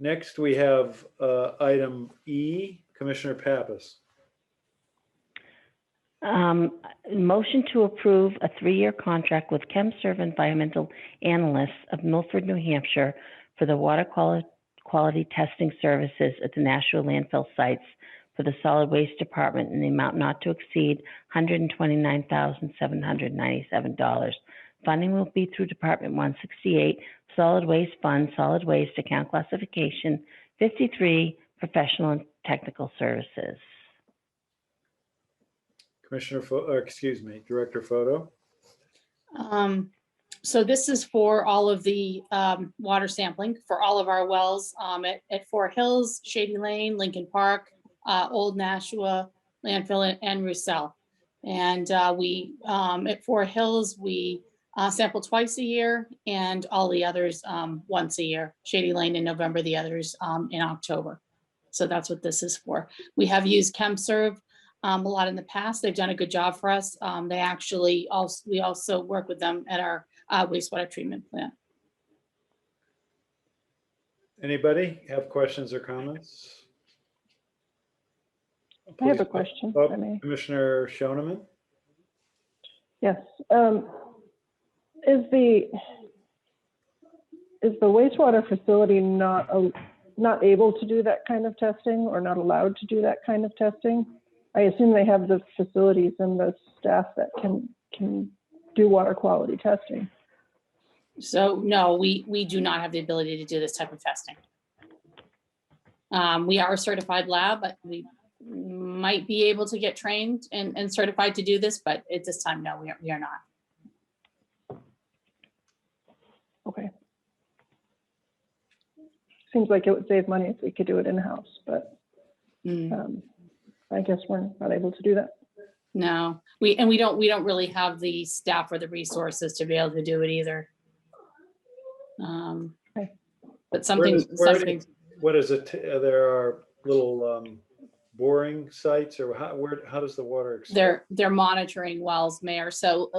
Next, we have item E, Commissioner Pappas. motion to approve a 3-year contract with ChemServ Environmental Analysts of Milford, New Hampshire for the water quality testing services at the Nashua landfill sites for the solid waste department in the amount not to exceed $129,797. Funding will be through Department 168, Solid Waste Fund, Solid Waste Account Classification 53, Professional and Technical Services. Director Photo. So this is for all of the water sampling for all of our wells at Fort Hills, Shady Lane, Lincoln Park, Old Nashua, Landfill, and Roussel. And we, at Fort Hills, we sample twice a year, and all the others once a year. Shady Lane in November, the others in October. So that's what this is for. We have used chemserv a lot in the past. They've done a good job for us. They actually we also work with them at our wastewater treatment plant. Anybody have questions or comments? I have a Please. question, Oh, if I may. Commissioner Shoneman? Yes. Is the wastewater facility not able to do that kind of testing, or not allowed to do that kind of testing? I assume they have the facilities and the staff that can do water quality testing. So no, we do not have the ability to do this type of testing. We are a certified lab, but we might be able to get trained and certified to do this, but at this time, no, we are not. Okay. Seems like it would save money if we could do it in-house, but I guess we're not able to do that. No, we don't really have the staff or the resources to be able to do it either. Okay. But something. What is it? There are little boring sites, or how does the water extract? They're monitoring wells, Mayor. So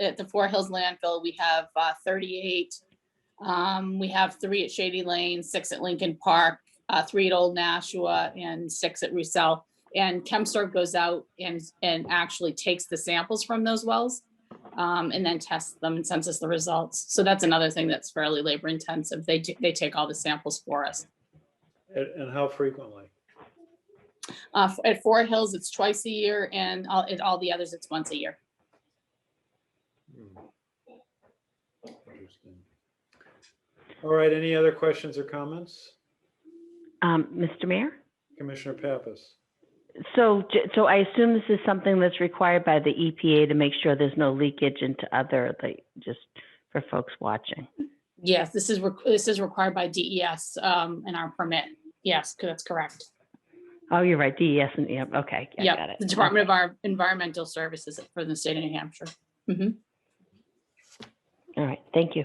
at the Fort Hills landfill, we have 38. We have 3 at Shady Lane, 6 at Lincoln Park, 3 at Old Nashua, and 6 at Roussel. And chemserv goes out and actually takes the samples from those wells and then tests them and sends us the results. So that's another thing that's fairly labor intensive. They take all the samples for us. And how frequently? At Fort Hills, it's twice a year, and at all the others, it's once a year. Interesting. All right, any other questions or comments? Mr. Mayor? Commissioner Pappas? So I assume this is something that's required by the EPA to make sure there's no leakage into other, like, just for folks watching. Yes, this is required by DES in our permit. Yes, that's correct. Oh, you're right, DES, and yeah, okay, I got it. The Department of our Environmental Services for the state of New Hampshire. All right, thank you.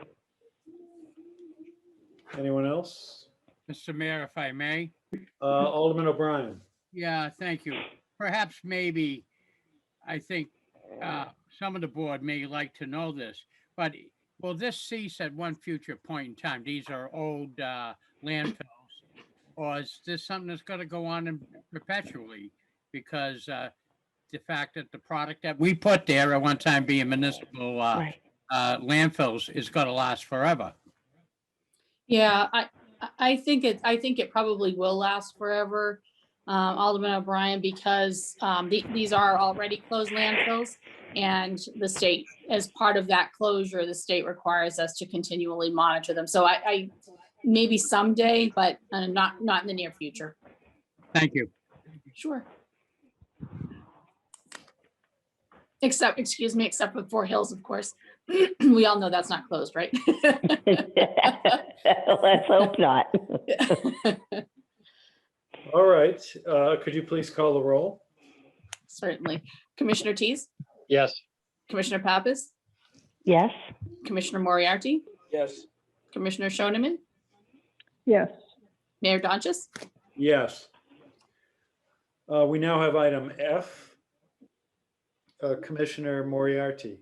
Anyone else? Mr. Mayor, if I may. Alderman O'Brien. Yeah, thank you. Perhaps maybe, I think some of the board may like to know this, but will this cease at one future point in time? These are old landfills. Or is this something that's going to go on perpetually? Because the fact that the product that we put there at one time being municipal landfills is going to last forever. Yeah, I think it probably will last forever, Alderman O'Brien, because these are already closed landfills. And the state, as part of that closure, the state requires us to continually monitor them. So I maybe someday, but not in the near future. Thank you. Sure. Except for Fort Hills, of course. We all know that's not closed, right? Let's hope not. All right, could you please call the roll? Certainly. Commissioner Tease, Yes. Commissioner Pappas, Yes, Commissioner Moriarty, Yes, Commissioner Shoneman, Yes, Mayor Donches. Yes. We now have item F. Commissioner Moriarty.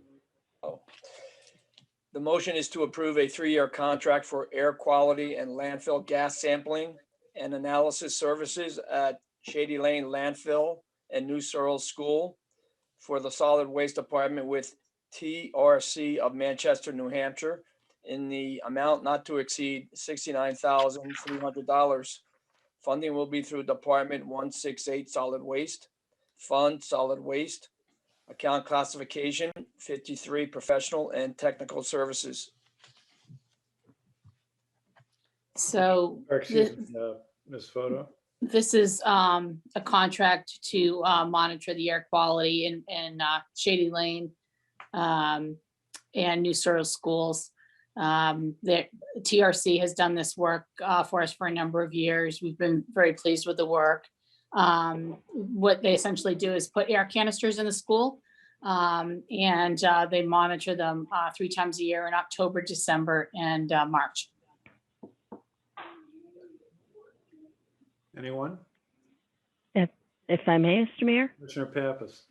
the motion is to approve a 3-year contract for air quality and landfill gas sampling and analysis services at Shady Lane Landfill and New Searles School for the Solid Waste Department with TRC of Manchester, New Hampshire, in the amount not to exceed $69,300. Funding will be through Department 168 Solid Waste, Fund Solid Waste, Account Classification 53 Professional and Technical Services. So Or excuse me, Ms. Photo. this is a contract to monitor the air quality in Shady Lane and New Searles schools. The TRC has done this work for us for a number of years. We've been very pleased with the work. What they essentially do is put air canisters in the school, and they monitor them 3 times a year in October, December, and March. Anyone? if I may, Mr. Mayor, Commissioner Pappas.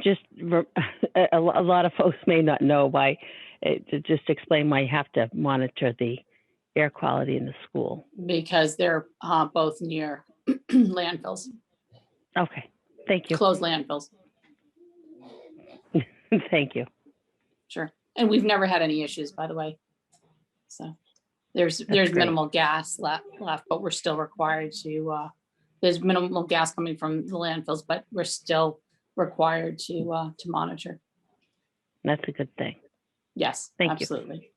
just a lot of folks may not know why, to just explain why you have to monitor the air quality in the school. Because they're both near landfills, Okay, thank you. closed landfills. Thank you. Sure. And we've never had any issues, by the way. So there's great. minimal gas left, but we're still required to, there's minimal gas coming from the landfills, but we're still required to monitor. That's a good thing. Yes, Thank you. absolutely.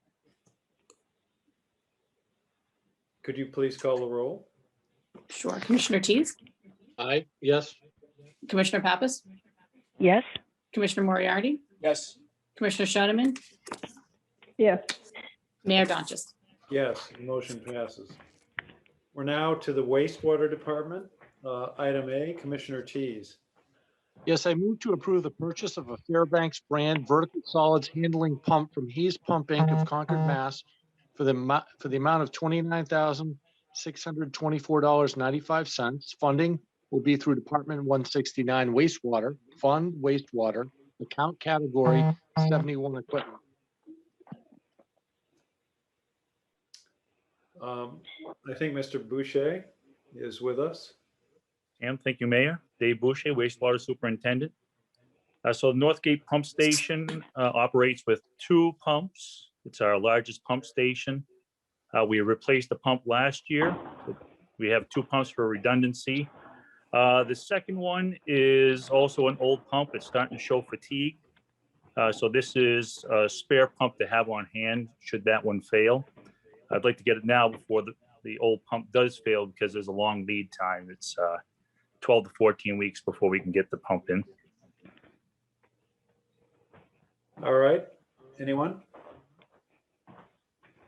Could you please call the roll? Sure. Commissioner Tease, Aye. Yes. Commissioner Pappas, Yes, Commissioner Moriarty, Yes, Commissioner Shoneman, yes, Mayor Donches. Yes, the motion passes. We're now to the wastewater department. Item A, Commissioner Tease. Yes, I move to approve the purchase of a Fairbanks brand vertical solids handling pump from Hayes Pump Inc. of Concord, Mass. for the amount of $29,624.95. Funding will be through Department 169 wastewater, fund wastewater, account category 71 equipment. I think Mr. Boucher is with us. Thank you, Mayor. Dave Boucher, wastewater superintendent. So Northgate Pump Station operates with 2 pumps. It's our largest pump station. We replaced the pump last year. We have 2 pumps for redundancy. The second one is also an old pump. It's starting to show fatigue. So this is a spare pump to have on hand should that one fail. I'd like to get it now before the old pump does fail, because there's a long lead time. It's 12 to 14 weeks before we can get the pump in. All right, anyone?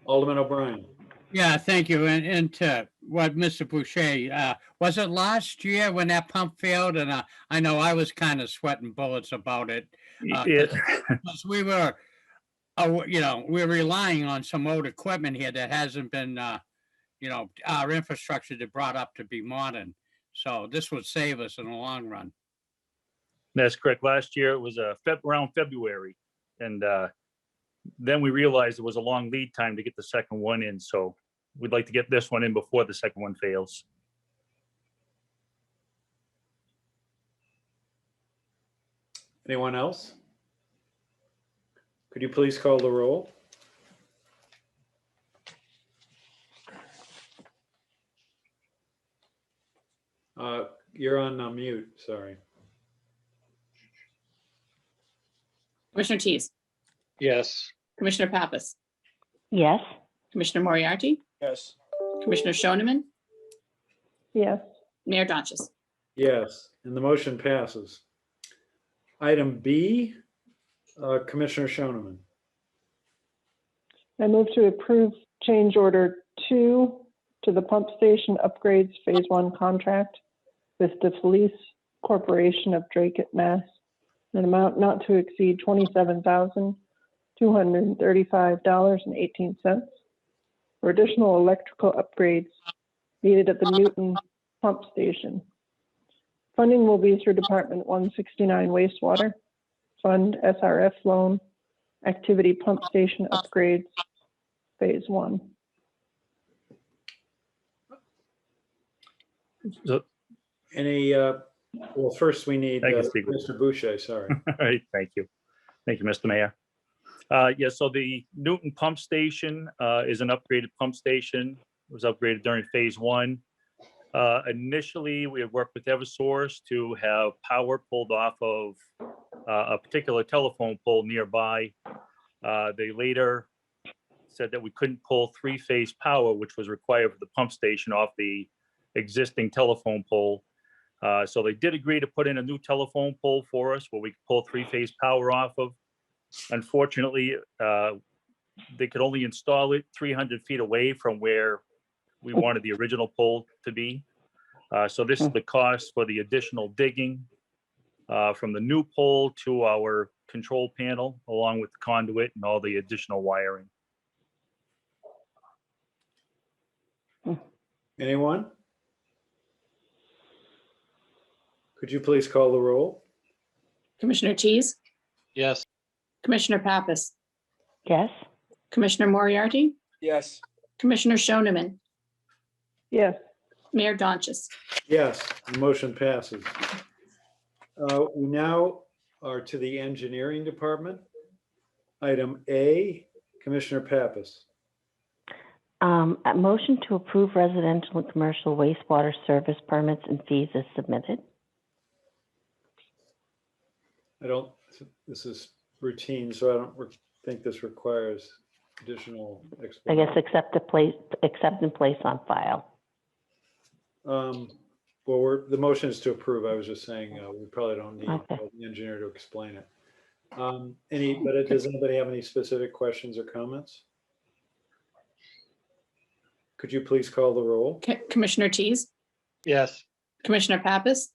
Alderman O'Brien. Yeah, thank you. And to what Mr. Boucher, was it last year when that pump failed? And I know I was kind of sweating bullets about it. Because we were, we're relying on some old equipment here that hasn't been, our infrastructure that brought up to be modern. So this would save us in the long run. That's correct. Last year it was around February. And then we realized it was a long lead time to get the second one in. So we'd like to get this one in before the second one fails. Anyone else? Could you please call the roll? you're on mute, sorry. Commissioner Tease, Yes. Commissioner Pappas, Yes. Commissioner Moriarty, Yes. Commissioner Shoneman, yes, Mayor Donches. Yes, and the motion passes. Item B, Commissioner Shoneman. I move to approve change order 2 to the pump station upgrades Phase 1 contract with the Police Corporation of Dracut, Mass. An amount not to exceed $27,235.18 for additional electrical upgrades needed at the Newton pump station. Funding will be through Department 169 wastewater, Fund SRF loan, activity pump station upgrades, Phase 1. So, Any, well, first we need I can speak with Mr. Boucher, sorry. all right, thank you. Thank you, Mr. Mayor. Yeah, so the Newton Pump Station is an upgraded pump station. It was upgraded during Phase 1. Initially, we had worked with Eversource to have power pulled off of a particular telephone pole nearby. They later said that we couldn't pull three-phase power, which was required for the pump station, off the existing telephone pole. So they did agree to put in a new telephone pole for us where we could pull three-phase power off of. Unfortunately, they could only install it 300 feet away from where we wanted the original pole to be. So this is the cost for the additional digging from the new pole to our control panel, along with the conduit and all the additional wiring. Anyone? Could you please call the roll? Commissioner Tease, Yes. Commissioner Pappas, Yes. Commissioner Moriarty, Yes. Commissioner Shoneman, Yes, Mayor Donches. Yes, the motion passes. We now are to the engineering department. Item A, Commissioner Pappas. A motion to approve residential and commercial wastewater service permits and fees is submitted. This is routine, so I don't think this requires additional I explanation. guess accept and place on file. Well, the motion is to approve. I was just saying, we probably don't need Okay. the engineer to explain it. But does anybody have any specific questions or comments? Could you please call the roll? Commissioner Tease, Yes. Commissioner Pappas,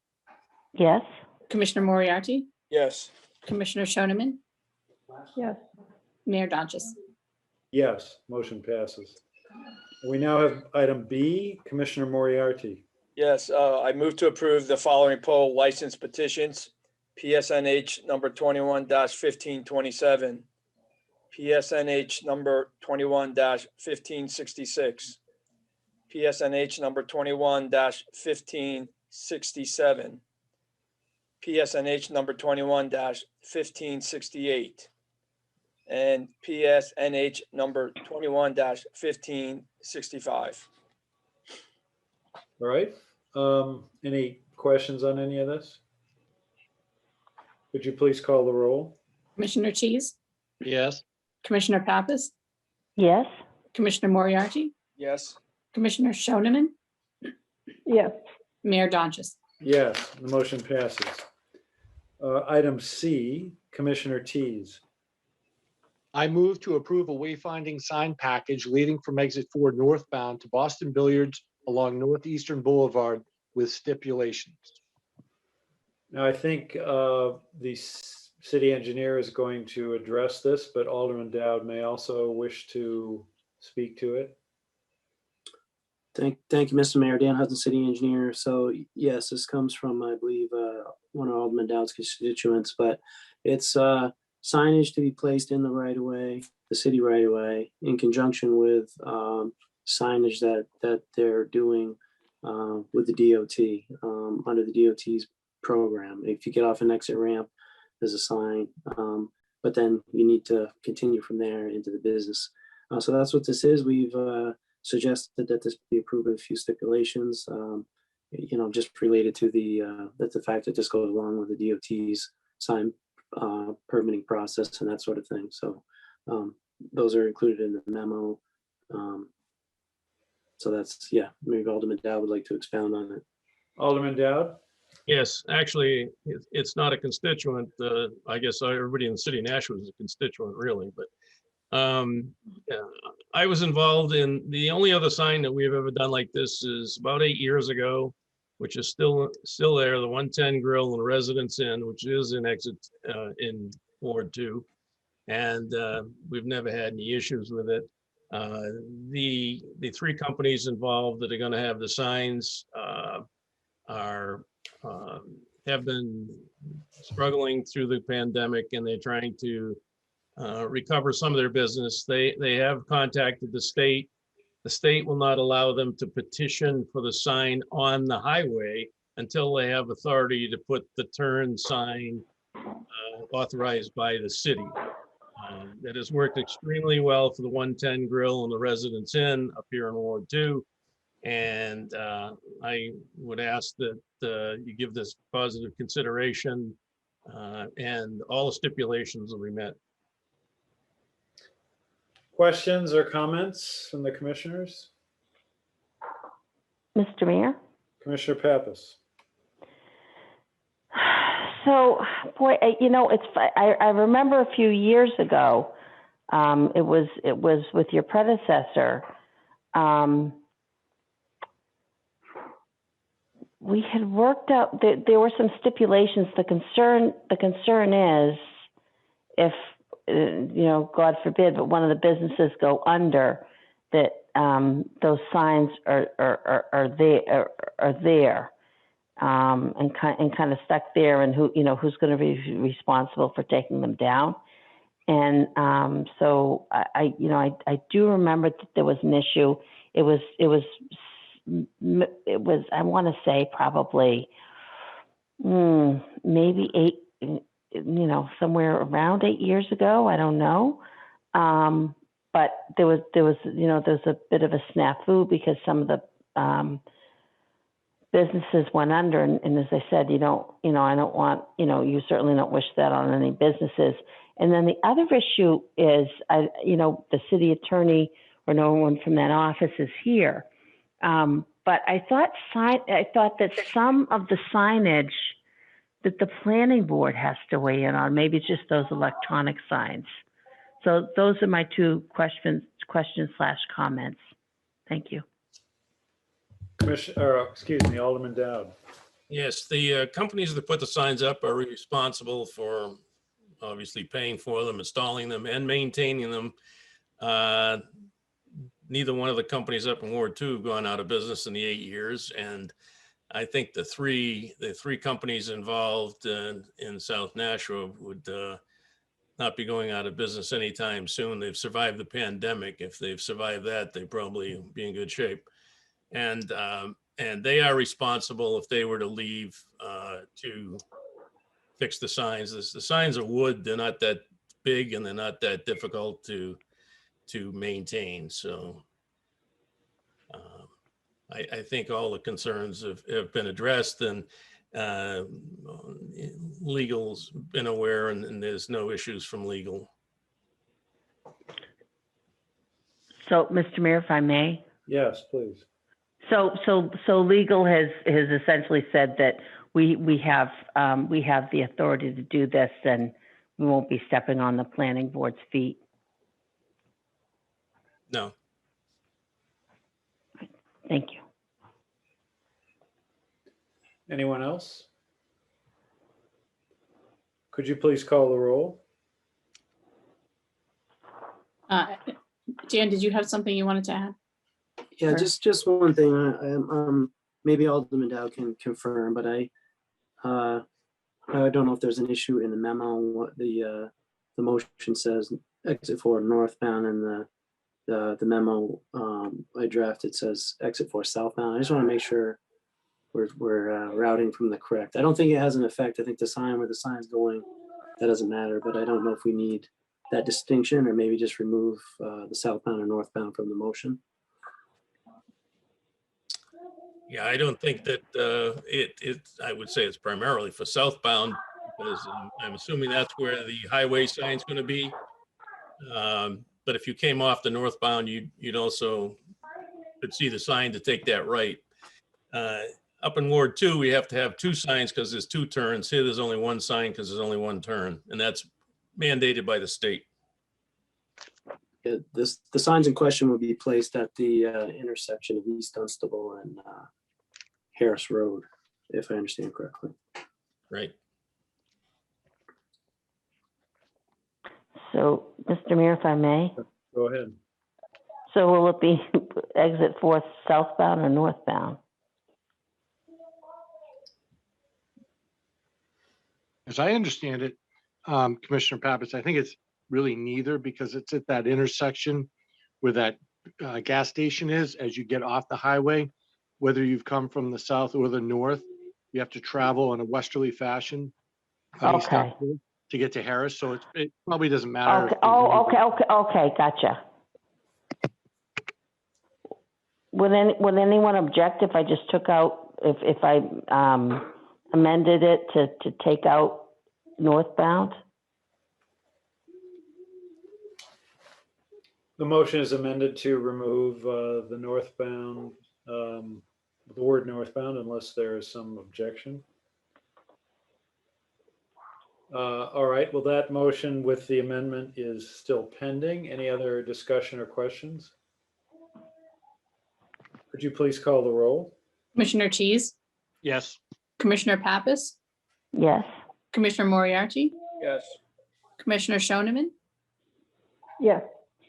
Yes. Commissioner Moriarty, Yes. Commissioner Shoneman, yes, Mayor Donches. Yes, motion passes. We now have item B, Commissioner Moriarty. Yes, I move to approve the following poll license petitions. PSNH number 21-1527, PSNH number 21-1566, PSNH number 21-1567, PSNH number 21-1568, and PSNH number 21-1565. All right. Any questions on any of this? Could you please call the roll? Commissioner Tease, Yes. Commissioner Pappas, Yes. Commissioner Moriarty, Yes. Commissioner Shoneman, yes, Mayor Donches. Yes, the motion passes. Item C, Commissioner Tease. I move to approve a wayfinding sign package leading from exit 4 northbound to Boston Billiards along Northeastern Boulevard with stipulations. Now, I think the city engineer is going to address this, but Alderman Dowd may also wish to speak to it. Thank you, Mr. Mayor. Dan Hudson, city engineer. So yes, this comes from, I believe, one of Alderman Dowd's constituents, but it's signage to be placed in the right of way, the city right of way, in conjunction with signage that they're doing with the DOT under the DOT's program. If you get off an exit ramp, there's a sign, but then you need to continue from there into the business. So that's what this is. We've suggested that this be approved with a few stipulations. just related to that's the fact that this goes along with the DOT's sign permitting process and that sort of thing. So those are included in the memo. So that's, yeah, maybe Alderman Dow would like to expound on it. Alderman Dowd? Yes, actually, it's not a constituent. I guess everybody in the city of Nashua is a constituent, really, but yeah, I was involved in the only other sign that we've ever done like this is about 8 years ago, which is still there, the 110 Grill and Residence Inn, which is in exit in Ward 2. And we've never had any issues with it. The three companies involved that are going to have the signs have been struggling through the pandemic, and they're trying to recover some of their business. They have contacted the state. The state will not allow them to petition for the sign on the highway until they have authority to put the turn sign authorized by the city. That has worked extremely well for the 110 Grill and the Residence Inn up here in Ward 2. And I would ask that you give this positive consideration and all the stipulations will be met. Questions or comments from the commissioners? Mr. Mayor? Commissioner Pappas? So, boy, I remember a few years ago, it was with your predecessor. We had worked out, there were some stipulations. The concern is if, God forbid, but one of the businesses go under, that those signs are there. And kind of stuck there, and who's going to be responsible for taking them down. And so I do remember that there was an issue. It was I want to say probably maybe 8, somewhere around 8 years ago. I don't know. But there was a bit of a snafu because some of the businesses went under, and as I said, I don't want, you certainly don't wish that on any businesses. And then the other issue is, the city attorney or no one from that office is here. But I thought that some of the signage that the planning board has to weigh in on, maybe it's just those electronic signs. So those are my two questions / comments. Thank you. Alderman Dowd. Yes, the companies that put the signs up are responsible for obviously paying for them, installing them, and maintaining them. Neither one of the companies up in Ward 2 have gone out of business in the 8 years, and I think the three companies involved in South Nashua would not be going out of business anytime soon. They've survived the pandemic. If they've survived that, they probably be in good shape. And they are responsible if they were to leave to fix the signs. The signs are wood. They're not that big and they're not that difficult to maintain. So I think all the concerns have been addressed, and legal's been aware, and there's no issues from legal. So, Mr. Mayor, if I may. Yes, please. So legal has essentially said that we have the authority to do this, and we won't be stepping on the planning board's feet. No. Thank you. Anyone else? Could you please call the roll? Jan, did you have something you wanted to add? Yeah, just one thing. Maybe Alderman Dow can confirm, but I don't know if there's an issue in the memo. What the motion says, exit 4 northbound, and the memo I drafted says exit 4 southbound. I just want to make sure we're routing from the correct. I don't think it has an effect. I think the sign where the sign's going, that doesn't matter. But I don't know if we need that distinction, or maybe just remove the southbound or northbound from the motion. Yeah, I don't think that I would say it's primarily for southbound because I'm assuming that's where the highway sign's going to be. But if you came off the northbound, you'd also could see the sign to take that right. Up in Ward 2, we have to have two signs because there's two turns. Here, there's only one sign because there's only one turn, and that's mandated by the state. The signs in question will be placed at the intersection of East Dunstable and Harris Road, if I understand correctly. Right. So, Mr. Mayor, if I may, Go ahead. so will it be exit 4 southbound or northbound? As I understand it, Commissioner Pappas, I think it's really neither because it's at that intersection where that gas station is as you get off the highway, whether you've come from the south or the north, you have to travel in a westerly fashion Okay. to get to Harris. So it probably doesn't matter. Okay. Oh, okay, gotcha. Would anyone object if I just took out, if I amended it to take out northbound? The motion is amended to remove the northbound, the word northbound, unless there is some objection. All right, well, that motion with the amendment is still pending. Any other discussion or questions? Could you please call the roll? Commissioner Tease, Yes. Commissioner Pappas, Yes. Commissioner Moriarty, Yes. Commissioner Shoneman, Yes,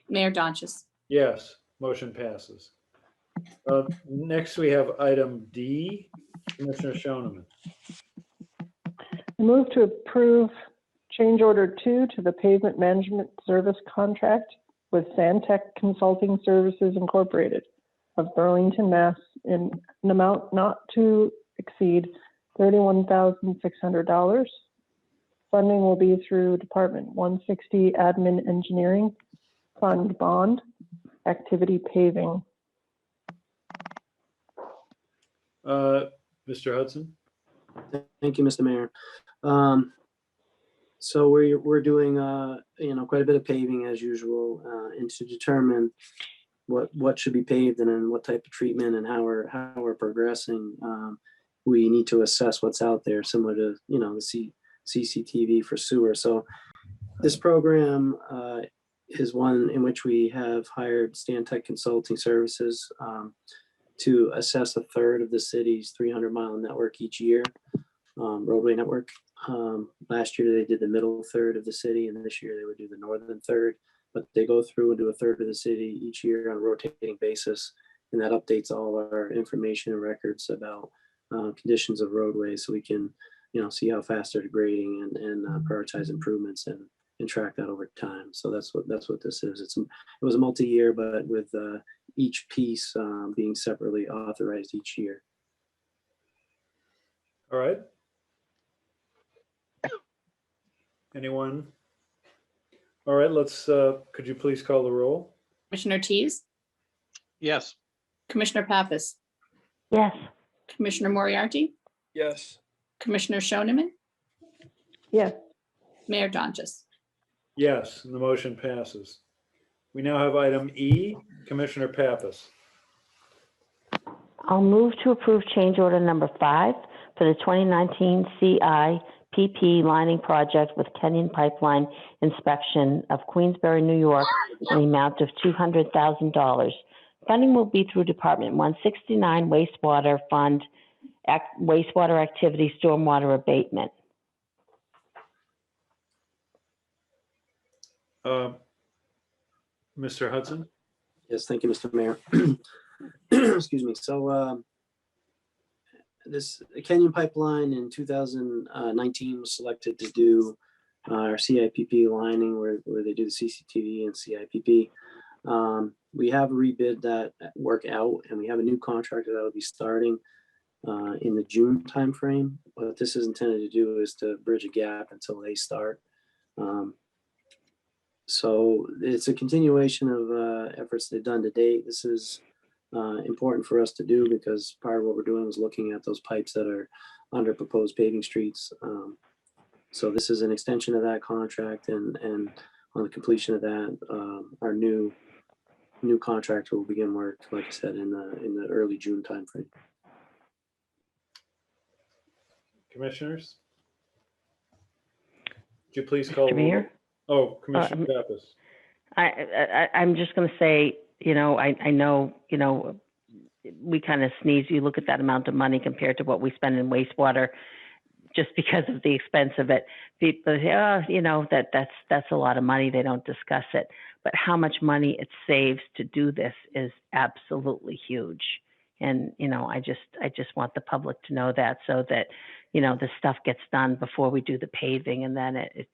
Mayor Donches. Yes, motion passes. Next, we have item D, Commissioner Shoneman. I move to approve change order 2 to the pavement management service contract with Santec Consulting Services Incorporated of Burlington, Mass. In an amount not to exceed $31,600. Funding will be through Department 160 Admin Engineering Fund Bond Activity Paving. Mr. Hudson? Thank you, Mr. Mayor. So we're doing quite a bit of paving as usual, and to determine what should be paved and then what type of treatment and how we're progressing, we need to assess what's out there, similar to the CCTV for sewer. So this program is one in which we have hired Stantec Consulting Services to assess a third of the city's 300-mile network each year, roadway network. Last year they did the middle third of the city, and this year they would do the northern third. But they go through and do a third of the city each year on a rotating basis, and that updates all our information and records about conditions of roadways, so we can see how fast they're degrading and prioritize improvements and track that over time. So that's what this is. It was a multi-year, but with each piece being separately authorized each year. All right. Anyone? All right, could you please call the roll? Commissioner Tease, Yes. Commissioner Pappas, Yes. Commissioner Moriarty, Yes. Commissioner Shoneman, Yes, Mayor Donches. Yes, and the motion passes. We now have item E, Commissioner Pappas. I'll move to approve change order number 5 for the 2019 CIPP lining project with Kenyon Pipeline Inspection of Queensbury, New York, in the amount of $200,000. Funding will be through Department 169 Wastewater Fund, Wastewater Activity Stormwater Abatement. Mr. Hudson? Yes, thank you, Mr. Mayor. Excuse me. So this Kenyon Pipeline in 2019 was selected to do our CIPP lining where they do the CCTV and CIPP. We have rebid that work out, and we have a new contractor that will be starting in the June timeframe. What this is intended to do is to bridge a gap until they start. So it's a continuation of efforts they've done to date. This is important for us to do because part of what we're doing is looking at those pipes that are under proposed paving streets. So this is an extension of that contract, and on the completion of that, our new contractor will begin work, like I said, in the early June timeframe. Commissioners? Would you please call? Mr. Mayor? Oh, Commissioner Pappas. I'm just going to say, I know, we kind of sneeze. You look at that amount of money compared to what we spend in wastewater, just because of the expense of it. People say, oh, that's a lot of money. They don't discuss it. But how much money it saves to do this is absolutely huge. And, I just want the public to know that, so that, the stuff gets done before we do the paving, and then it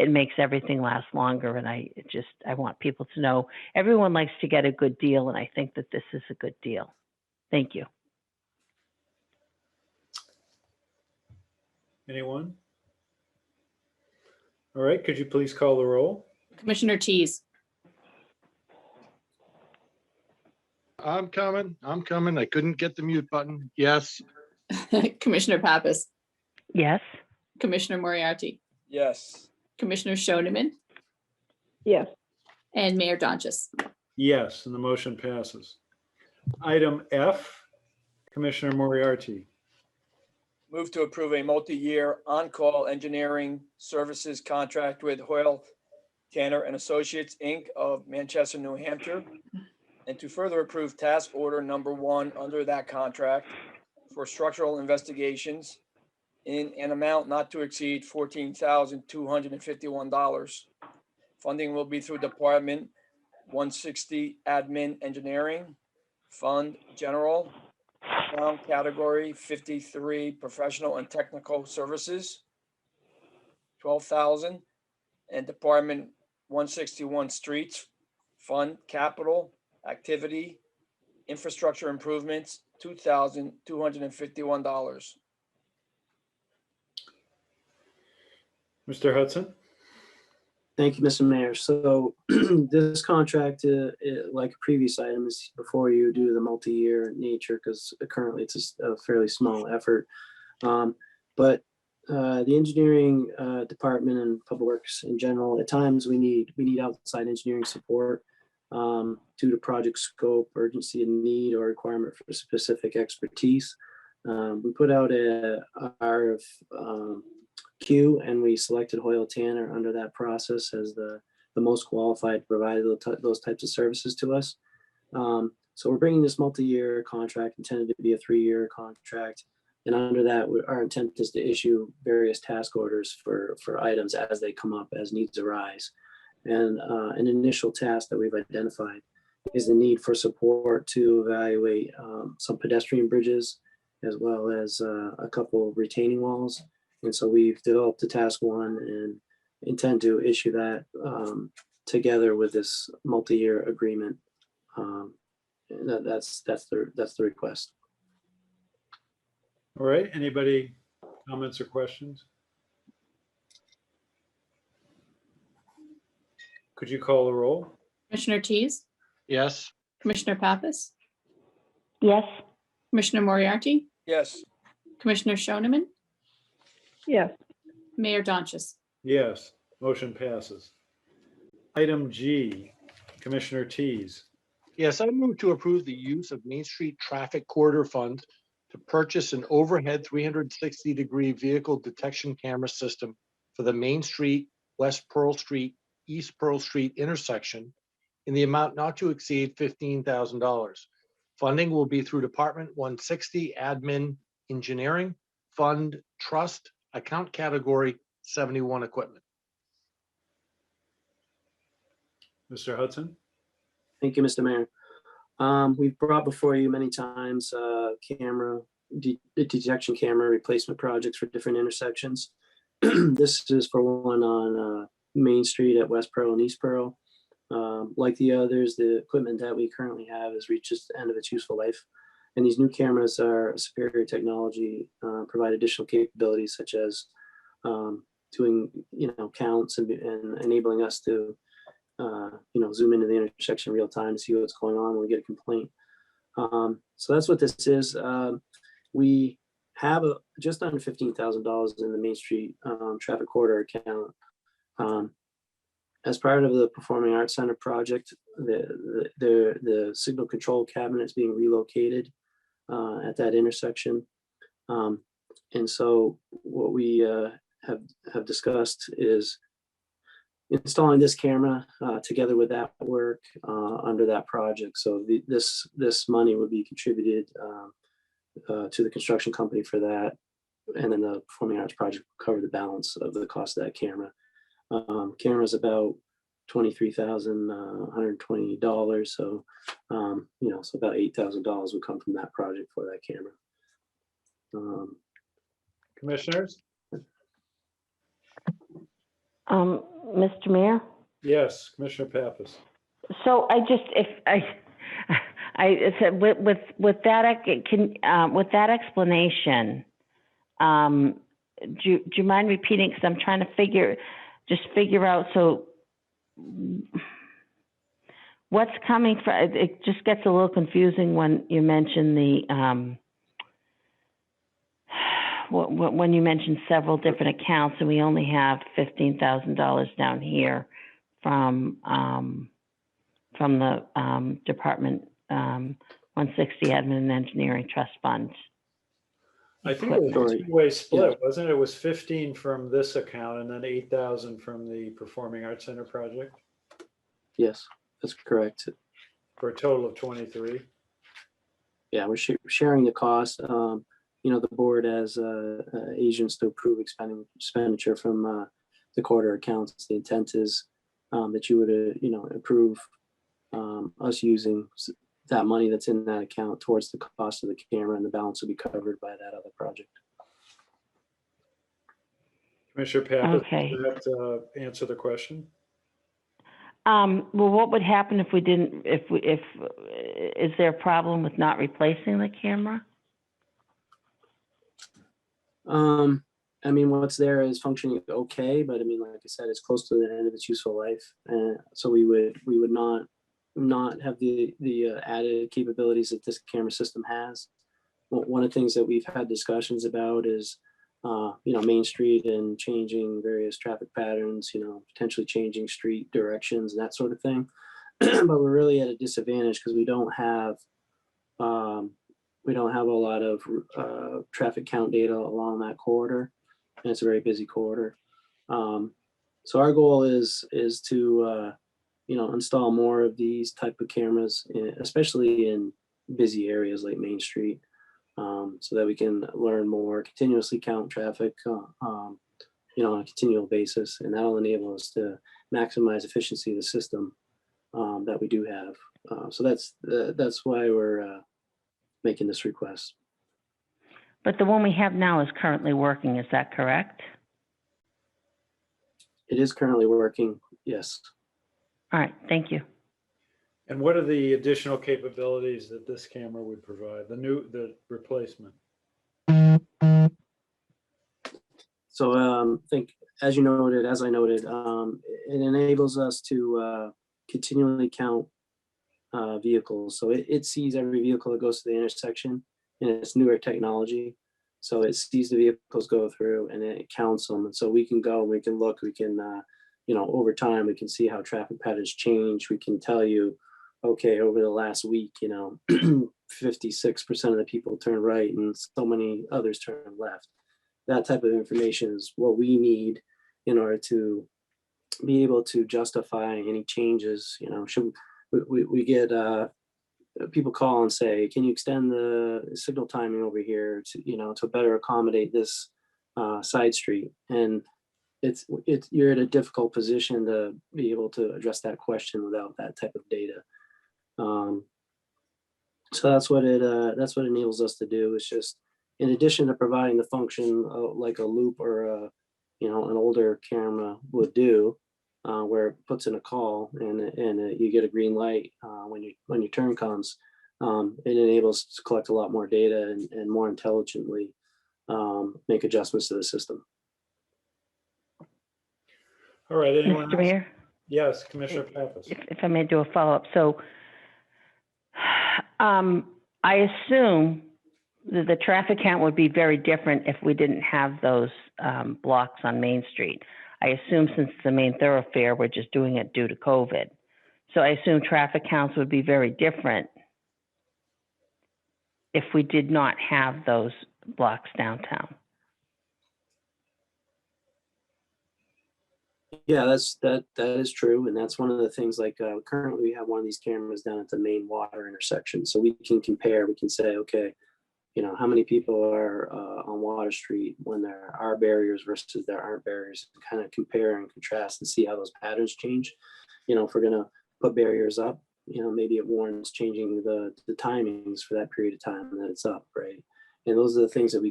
makes everything last longer. And I want people to know everyone likes to get a good deal. And I think that this is a good deal. Thank you. Anyone? All right, could you please call the roll? Commissioner Tease, I'm coming. I couldn't get the mute button. Yes. Commissioner Pappas, Yes. Commissioner Moriarty, Yes. Commissioner Shoneman, Yes. and Mayor Donches. Yes, and the motion passes. Item F, Commissioner Moriarty. Move to approve a multi-year on-call engineering services contract with Hoyle Tanner and Associates, Inc. of Manchester, New Hampshire, and to further approve task order number 1 under that contract for structural investigations in an amount not to exceed $14,251. Funding will be through Department 160 Admin Engineering, Fund General, Account Category 53 Professional and Technical Services, $12,000, and Department 161 Streets, Fund Capital Activity Infrastructure Improvements, $2,251. Mr. Hudson? Thank you, Mr. Mayor. So this contract, like a previous item, is before you due to the multi-year nature, because currently it's a fairly small effort. But the engineering department and public works in general, at times we need outside engineering support due to project scope, urgency and need, or requirement for specific expertise. We put out a RFQ, and we selected Hoyle Tanner under that process as the most qualified to provide those types of services to us. So we're bringing this multi-year contract, intended to be a 3-year contract. And under that, our intent is to issue various task orders for items as they come up, as needs arise. And an initial task that we've identified is the need for support to evaluate some pedestrian bridges, as well as a couple of retaining walls. And so we've developed a task 1 and intend to issue that together with this multi-year agreement. And that's the request. All right, anybody comments or questions? Could you call the roll? Commissioner Tease, Yes. Commissioner Pappas, Yes. Commissioner Moriarty, Yes. Commissioner Shoneman, Yes. Mayor Donches. Yes, motion passes. Item G, Commissioner Tease. Yes, I move to approve the use of Main Street Traffic Corridor Fund to purchase an overhead 360-degree vehicle detection camera system for the Main Street, West Pearl Street, East Pearl Street intersection in the amount not to exceed $15,000. Funding will be through Department 160 Admin Engineering, Fund Trust, Account Category 71 Equipment. Mr. Hudson? Thank you, Mr. Mayor. We've brought before you many times detection camera replacement projects for different intersections. This is for one on Main Street at West Pearl and East Pearl. Like the others, the equipment that we currently have has reached the end of its useful life. And these new cameras are superior technology, provide additional capabilities such as doing counts and enabling us to zoom into the intersection real time to see what's going on when we get a complaint. So that's what this is. We have just under $15,000 in the Main Street traffic corridor account. As part of the Performing Arts Center project, the signal control cabinet is being relocated at that intersection. And so what we have discussed is installing this camera together with that work under that project. So this money would be contributed to the construction company for that. And then the Performing Arts project will cover the balance of the cost of that camera. Camera is about $23,120. So, so about $8,000 would come from that project for that camera. Commissioners? Mr. Mayor? Yes, Commissioner Pappas. So I said with that explanation, do you mind repeating? Because I'm trying to figure out. So what's coming from? It just gets a little confusing when you mention when you mention several different accounts, and we only have $15,000 down here from the Department 160 Admin and Engineering Trust Fund. I think it was a two-way split, wasn't it? It was 15 from this account and then 8,000 from the Performing Arts Center project Yes, that's correct. for a total of 23. Yeah, we're sharing the cost. The board has agents to approve expenditure from the quarter accounts. The intent is that you would, approve us using that money that's in that account towards the cost of the camera, and the balance will be covered by that other project. Commissioner Pappas, Okay. does that answer the question? Well, what would happen if we didn't? Is there a problem with not replacing the camera? What's there is functioning okay, but like I said, it's close to the end of its useful life, and so we would not have the added capabilities that this camera system has. One of the things that we've had discussions about is Main Street and changing various traffic patterns, potentially changing street directions and that sort of thing. But we're really at a disadvantage because we don't have a lot of traffic count data along that corridor, and it's a very busy corridor. So our goal is to install more of these type of cameras, especially in busy areas like Main Street, so that we can learn more, continuously count traffic, on a continual basis, and that'll enable us to maximize efficiency of the system that we do have. So that's why we're making this request. But the one we have now is currently working. Is that correct? It is currently working. Yes. All right. Thank you. And what are the additional capabilities that this camera would provide, the replacement? So I think, as I noted, it enables us to continually count vehicles. So it sees every vehicle that goes to the intersection, and it's newer technology. So it sees the vehicles go through and it counts them. And so we can go, we can look, we can, over time, we can see how traffic patterns change. We can tell you, okay, over the last week, 56% of the people turn right and so many others turn left. That type of information is what we need in order to be able to justify any changes. Should we get people call and say, can you extend the signal timing over here to better accommodate this side street? And you're in a difficult position to be able to address that question without that type of data. So that's what it enables us to do. It's just, in addition to providing the function like a loop or an older camera would do, where it puts in a call and you get a green light when your turn comes. It enables us to collect a lot more data and more intelligently make adjustments to the system. All right, anyone Mr. else? Mayor? Yes, Commissioner Pappas. if I may do a follow-up. So I assume that the traffic count would be very different if we didn't have those blocks on Main Street. I assume since it's the main thoroughfare, we're just doing it due to COVID. So I assume traffic counts would be very different if we did not have those blocks downtown. Yeah, that is true, and that's one of the things. Like currently, we have one of these cameras down at the main water intersection, so we can compare. We can say, okay, you know, how many people are on Water Street when there are barriers versus there aren't barriers, and kind of compare and contrast and see how those patterns change. You know, if we're gonna put barriers up, you know, maybe it warrants changing the timings for that period of time that it's up, right? And those are the things that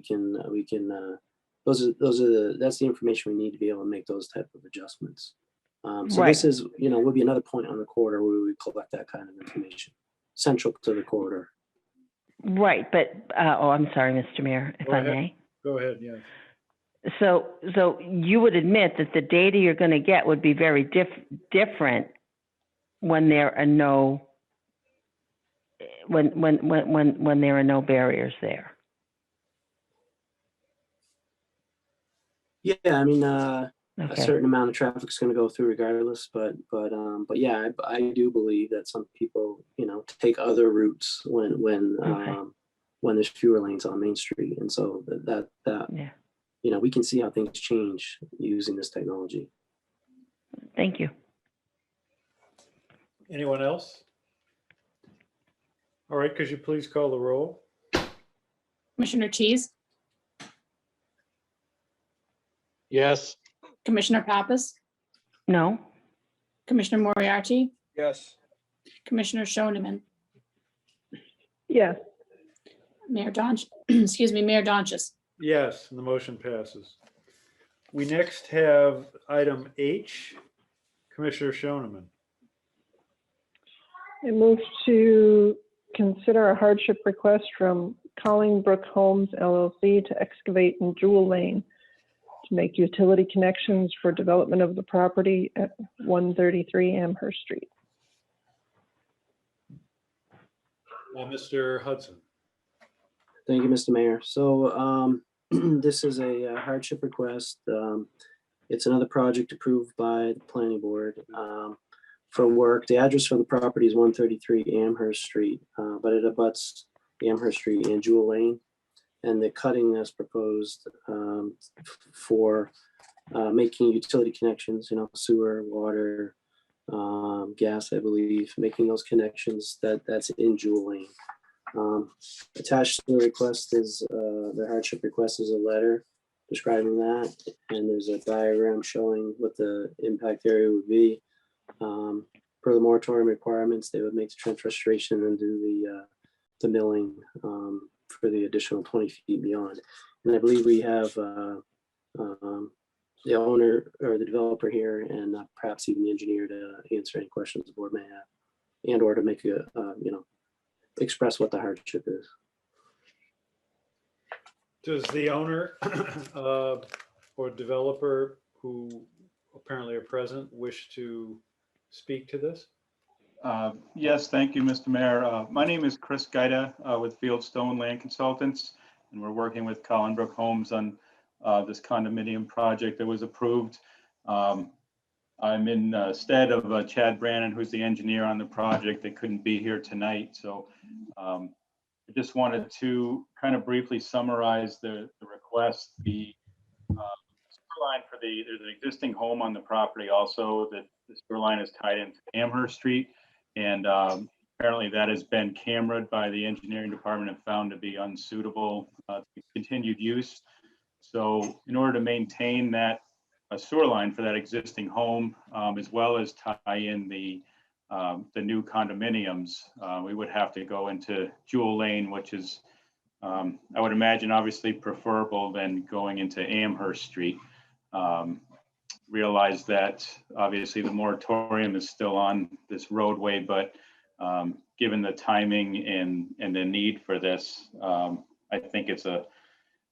that's the information we need to be able to make those type of adjustments. So Right. this is, you know, would be another point on the corridor where we collect that kind of information, central to the corridor. Right, but, I'm sorry, Mr. Mayor, if Go I ahead. may. Go ahead, yes. So you would admit that the data you're going to get would be very different when there are no when there are no barriers there. Yeah, I mean, a Okay. certain amount of traffic is going to go through regardless, but yeah, I do believe that some people, you know, take other routes when there's fewer lanes on Main Street, and so that Yeah. you know, we can see how things change using this technology. Thank you. Anyone else? All right, could you please call the roll? Commissioner Tease, Yes. Commissioner Pappas, No. Commissioner Moriarty, Yes. Commissioner Shoneman, Yes, Mayor Donch, excuse me, Mayor Donches. Yes, and the motion passes. We next have item H, Commissioner Shoneman. I move to consider a hardship request from Collingbrook Homes LLC to excavate in Jewel Lane to make utility connections for development of the property at 133 Amherst Street. Mr. Hudson. Thank you, Mr. Mayor. So this is a hardship request. It's another project approved by the planning board for work. The address for the property is 133 Amherst Street, but it abuts Amherst Street and Jewel Lane. And the cutting that's proposed for making utility connections, you know, sewer, water, gas, I believe, making those connections that's in Jewel Lane. Attached to the request is the hardship request is a letter describing that, and there's a diagram showing what the impact area would be. Per the moratorium requirements, they would make the trench restoration and do the milling for the additional 20 feet beyond. And I believe we have the owner or the developer here, and perhaps even the engineer to answer any questions the board may have, and or to make a you know, express what the hardship is. Does the owner or developer who apparently are present wish to speak to this? Yes, thank you, Mr. Mayor. My name is Chris Gaida with Fieldstone Land Consultants, and we're working with Collingbrook Homes on this condominium project that was approved. I'm in stead of Chad Brannon, who's the engineer on the project that couldn't be here tonight. So I just wanted to kind of briefly summarize the request. The sewer line for there's an existing home on the property also that the sewer line is tied into Amherst Street. And apparently that has been cameraed by the engineering department and found to be unsuitable to continued use. So in order to maintain that sewer line for that existing home, as well as tie in the new condominiums, we would have to go into Jewel Lane, which is, I would imagine, obviously preferable than going into Amherst Street. Realize that obviously the moratorium is still on this roadway, but given the timing and the need for this, I think it's a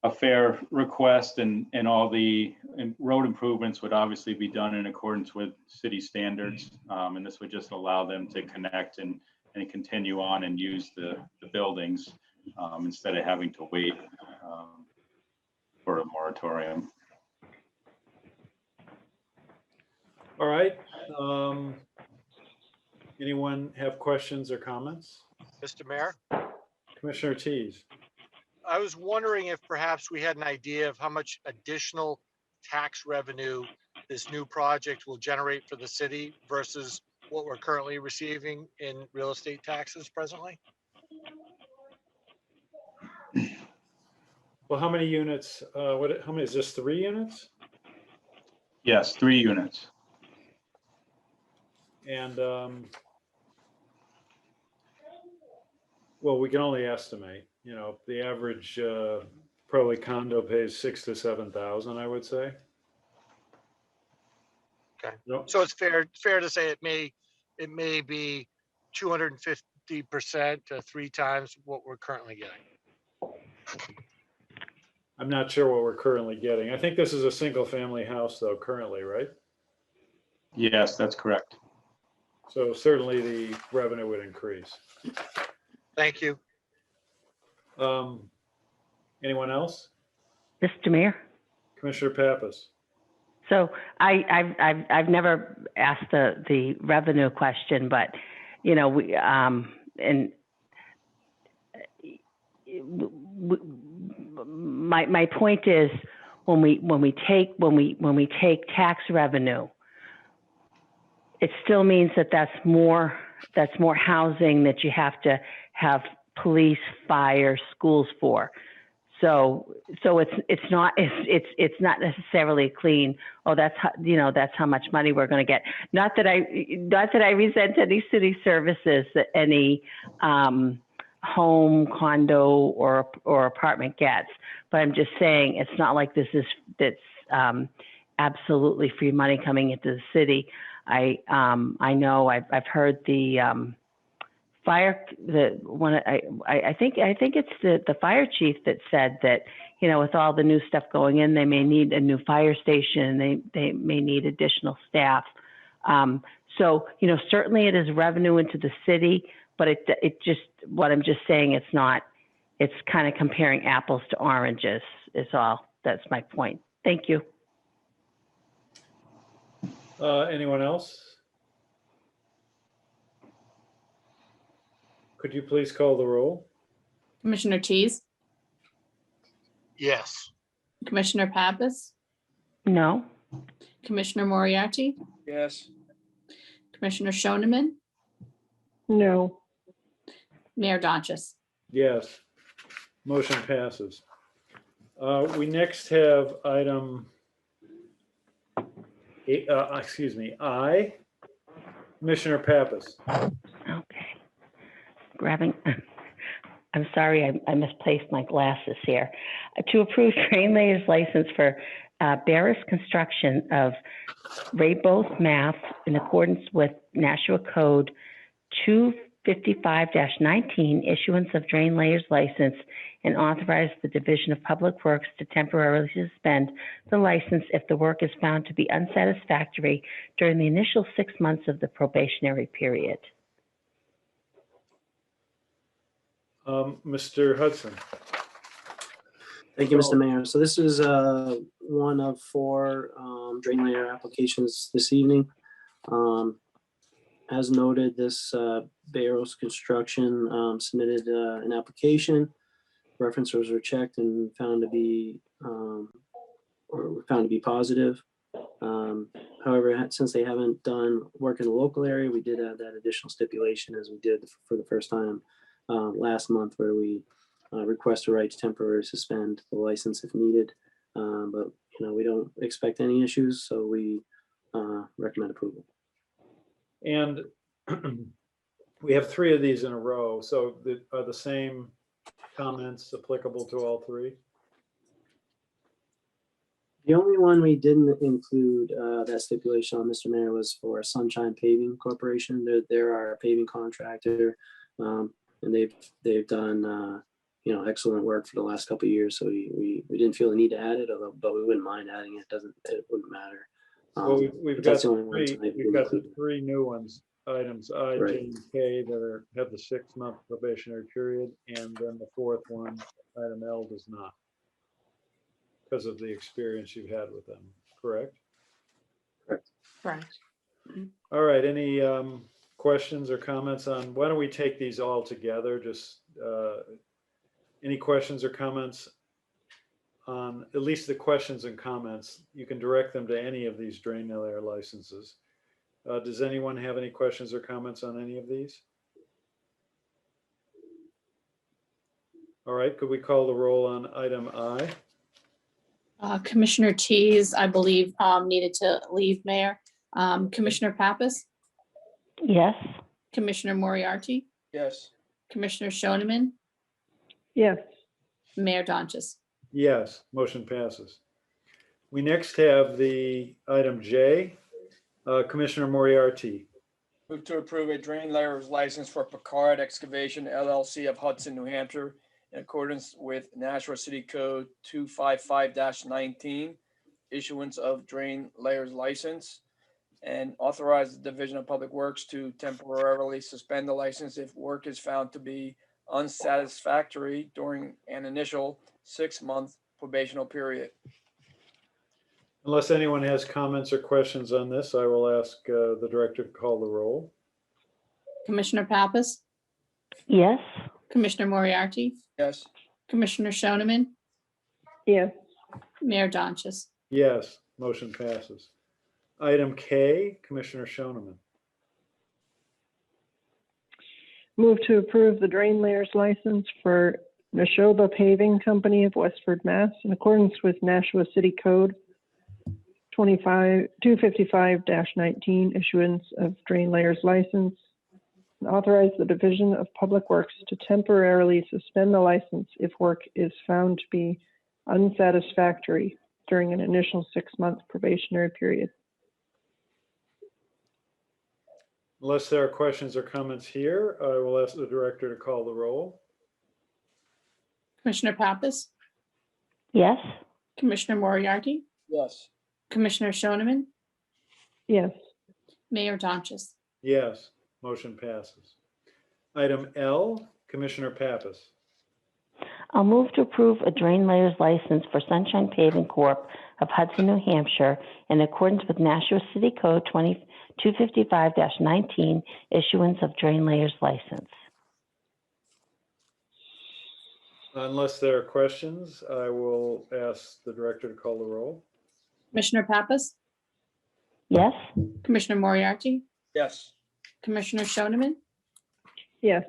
a fair request, and all the road improvements would obviously be done in accordance with city standards. And this would just allow them to connect and continue on and use the buildings instead of having to wait for a moratorium. All right. Anyone have questions or comments? Mr. Mayor, Commissioner Tease. I was wondering if perhaps we had an idea of how much additional tax revenue this new project will generate for the city versus what we're currently receiving in real estate taxes presently? Well, how many units, how many, is this 3 units? Yes, 3 units. And, well, we can only estimate, you know, the average, probably condo pays 6,000 to 7,000, I would say. Okay. Nope. So it's fair to say it may be 250% to 3 times what we're currently getting. I'm not sure what we're currently getting. I think this is a single family house though, currently, right? Yes, that's correct. So certainly the revenue would increase. Thank you. Anyone else? Mr. Mayor? Commissioner Pappas? So I've never asked the revenue question, but, you know, my point is when we take tax revenue, it still means that's more housing that you have to have police, fire, schools for. So it's not necessarily clean. Oh, that's how much money we're going to get. Not that I resent any city services that any home, condo, or apartment gets, but I'm just saying it's not like that's absolutely free money coming into the city. I know I've heard the fire, I think it's the fire chief that said that, you know, with all the new stuff going in, they may need a new fire station. They may need additional staff. So, you know, certainly it is revenue into the city, but it just, what I'm just saying, it's kind of comparing apples to oranges is all. That's my point. Thank you. Anyone else? Could you please call the roll? Commissioner Tease, Yes. Commissioner Pappas, No. Commissioner Moriarty, Yes. Commissioner Shoneman, No. Mayor Donches. Yes. Motion passes. We next have item, I. Commissioner Pappas. Okay. I'm sorry, I misplaced my glasses here. To approve drain layers license for Barris Construction of Rayboth, Mass. In accordance with National Code 255-19, issuance of drain layers license, and authorize the Division of Public Works to temporarily suspend the license if the work is found to be unsatisfactory during the initial 6 months of the probationary period. Mr. Hudson. Thank you, Mr. Mayor. So this is one of 4 drain layer applications this evening. As noted, this Barros Construction submitted an application. References were checked and found to be positive. However, since they haven't done work in the local area, we did add that additional stipulation as we did for the first time last month, where we request a right to temporarily suspend the license if needed. But you know, we don't expect any issues, so we recommend approval. And we have 3 of these in a row. So are the same comments applicable to all 3? The only one we didn't include that stipulation on, Mr. Mayor, was for Sunshine Paving Corporation. They're our paving contractor, and they've done excellent work for the last couple of years. So we didn't feel the need to add it, but we wouldn't mind adding it. It wouldn't matter. Well, we've But got that's the only one three, tonight we we've got the included. three new ones, items I, Right. J, and K that have the 6-month probationary period, and then the fourth one, item L, does not. Because of the experience you've had with them, correct? Correct. All right, any questions or comments on, why don't we take these all together? Just any questions or comments on, at least the questions and comments, you can direct them to any of these drain layer licenses. Does anyone have any questions or comments on any of these? All right, could we call the roll on item I? Commissioner Tease, I believe, needed to leave, Mayor. Commissioner Pappas, Yes. Commissioner Moriarty, Yes. Commissioner Shoneman, Yes. Mayor Donches. Yes, motion passes. We next have the item J, Commissioner Moriarty. Move to approve a drain layers license for Picard Excavation LLC of Hudson, New Hampshire, in accordance with Nashua City Code 255-19, issuance of drain layers license, and authorize the Division of Public Works to temporarily suspend the license if work is found to be unsatisfactory during an initial 6-month probational period. Unless anyone has comments or questions on this, I will ask the director to call the roll. Commissioner Pappas, Yes. Commissioner Moriarty, Yes. Commissioner Shoneman, Yes. Mayor Donches. Yes, motion passes. Item K, Commissioner Shoneman. Move to approve the drain layers license for Neshoba Paving Company of Westford, Mass. in accordance with Nashua City Code 255-19, issuance of drain layers license. And authorize the Division of Public Works to temporarily suspend the license if work is found to be unsatisfactory during an initial 6-month probationary period. Unless there are questions or comments here, I will ask the director to call the roll. Commissioner Pappas, Yes. Commissioner Moriarty, Yes. Commissioner Shoneman, Yes. Mayor Donches. Yes, motion passes. Item L, Commissioner Pappas. I'll move to approve a drain layers license for Sunshine Paving Corp. of Hudson, New Hampshire, in accordance with Nashua City Code 255-19, issuance of drain layers license. Unless there are questions, I will ask the director to call the roll. Commissioner Pappas, Yes. Commissioner Moriarty, Yes. Commissioner Shoneman, Yes.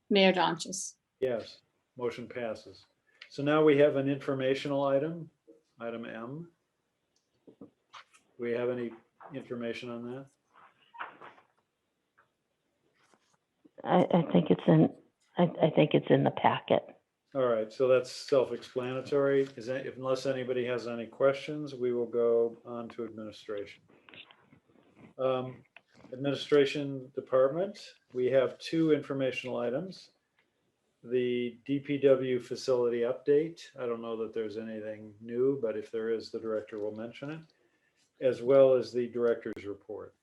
Mayor Donches. Yes, motion passes. So now we have an informational item, item M. Do we have any information on that? I think it's in. I think it's in the packet. All right, so that's self-explanatory. Unless anybody has any questions, we will go on to administration. Administration Department, we have 2 informational items. The DPW facility update. I don't know that there's anything new, but if there is, the director will mention it, as well as the director's report.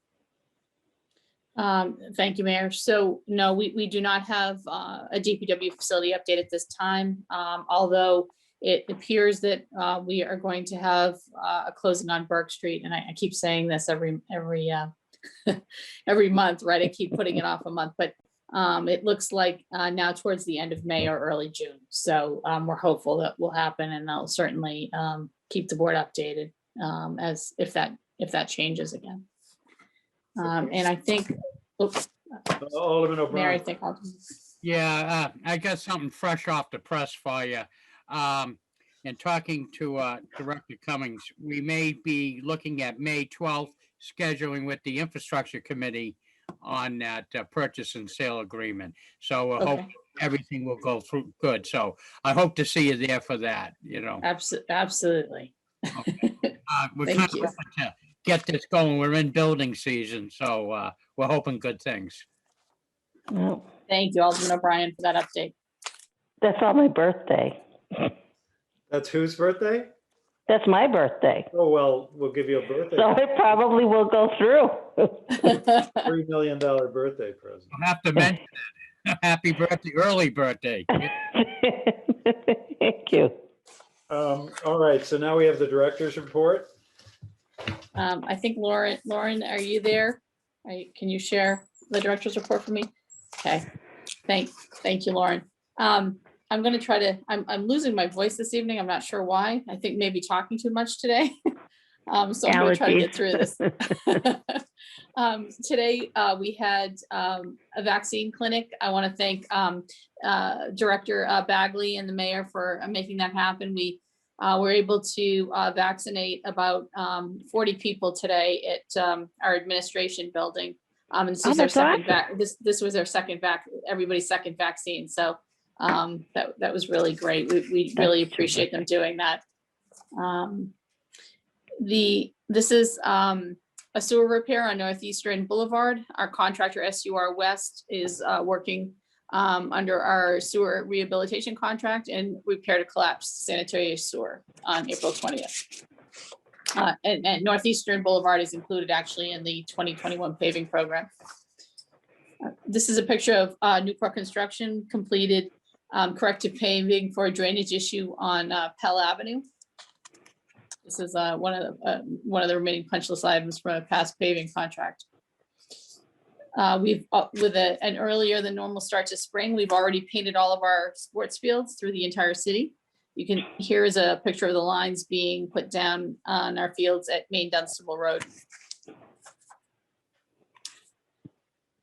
Thank you, Mayor. So no, we do not have a DPW facility update at this time, although it appears that we are going to have a closing on Burke Street. And I keep saying this every every month, right? I keep putting it off a month, but it looks like now towards the end of May or early June. So we're hopeful that will happen, and I'll certainly keep the board updated as if that changes again. And I think, oops, Alderman Mayor, I O'Brien. think I'll just. Yeah, I got something fresh off the press for you. And talking to Director Cummings, we may be looking at May 12th, scheduling with the Infrastructure Committee on that purchase and sale agreement. So I hope Okay. everything will go through good. So I hope to see you there for that, you know. Absolutely. We're Thank kind of you. hoping to get this going. We're in building season, so we're hoping good things. No. Thank you, Alderman O'Brien, for that update. That's on my birthday. That's whose birthday? That's my birthday. Oh, well, we'll give you a birthday, So it probably will go through. $3 million birthday present. I'll have to mention it. Happy birthday, early birthday. Thank you. All right, so now we have the director's report. I think Lauren, are you there? Can you share the director's report for me? Okay, thank you, Lauren. I'm gonna try to, I'm losing my voice this evening. I'm not sure why. I think maybe talking too much today. So I'm gonna try to get through this. Today, we had a vaccine clinic. I want to thank Director Bagley and the mayor for making that happen. We were able to vaccinate about 40 people today at our administration building. And this was their second this was their second everybody's second vaccine. So that was really great. We really appreciate them doing that. This is a sewer repair on Northeastern Boulevard. Our contractor SUR West is working under our sewer rehabilitation contract and repaired a collapsed sanitary sewer on April 20th. And Northeastern Boulevard is included actually in the 2021 paving program. This is a picture of Newport Construction completed corrective paving for a drainage issue on Pell Avenue. This is one of the remaining punch list items from a past paving contract. We've with an earlier than normal start to spring, we've already painted all of our sports fields through the entire city. You can, here is a picture of the lines being put down on our fields at Main Dunstable Road.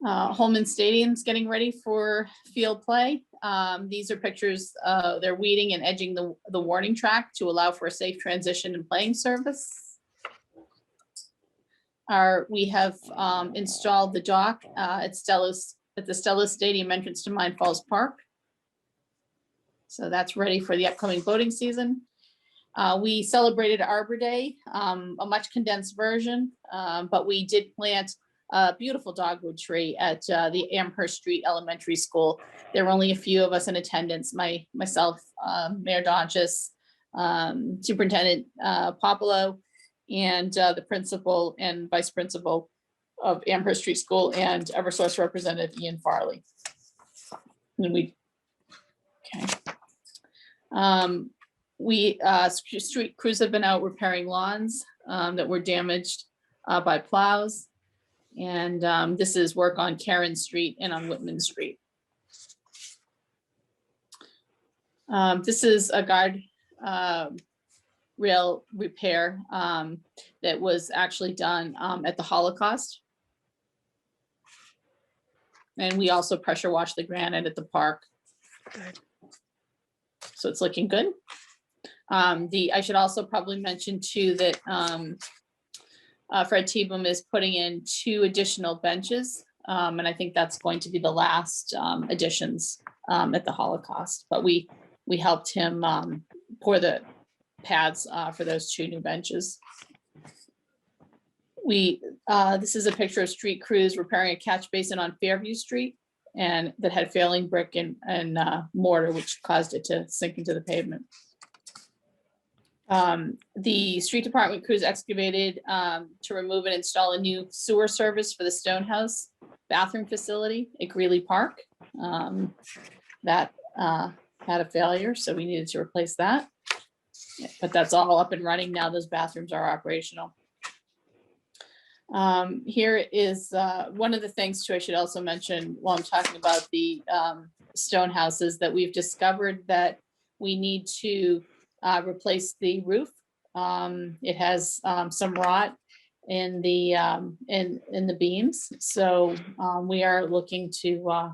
Holman Stadium's getting ready for field play. These are pictures, they're weeding and edging the warning track to allow for a safe transition and playing service. We have installed the dock at the Stella Stadium entrance to Mine Falls Park. So that's ready for the upcoming boating season. We celebrated Arbor Day, a much condensed version, but we did plant a beautiful dogwood tree at the Amherst Street Elementary School. There were only a few of us in attendance, myself, Mayor Donchis, Superintendent Popolo, and the principal and vice principal of Amherst Street School, and Eversource Representative Ian Farley. And street crews have been out repairing lawns that were damaged by plows. And this is work on Karen Street and on Whitman Street. This is a guard rail repair that was actually done at the Holocaust. And we also pressure washed the granite at the park. So it's looking good. I should also probably mention too that Fred Teboom is putting in 2 additional benches. And I think that's going to be the last additions at the Holocaust. But we helped him pour the pads for those 2 new benches. This is a picture of street crews repairing a catch basin on Fairview Street, and that had failing brick and mortar, which caused it to sink into the pavement. The street department crews excavated to remove and install a new sewer service for the Stonehouse bathroom facility at Greeley Park. That had a failure, so we needed to replace that. But that's all up and running now. Those bathrooms are operational. Here is one of the things too I should also mention while I'm talking about the Stonehouse is that we've discovered that we need to replace the roof. It has some rot in the beams, so we are looking to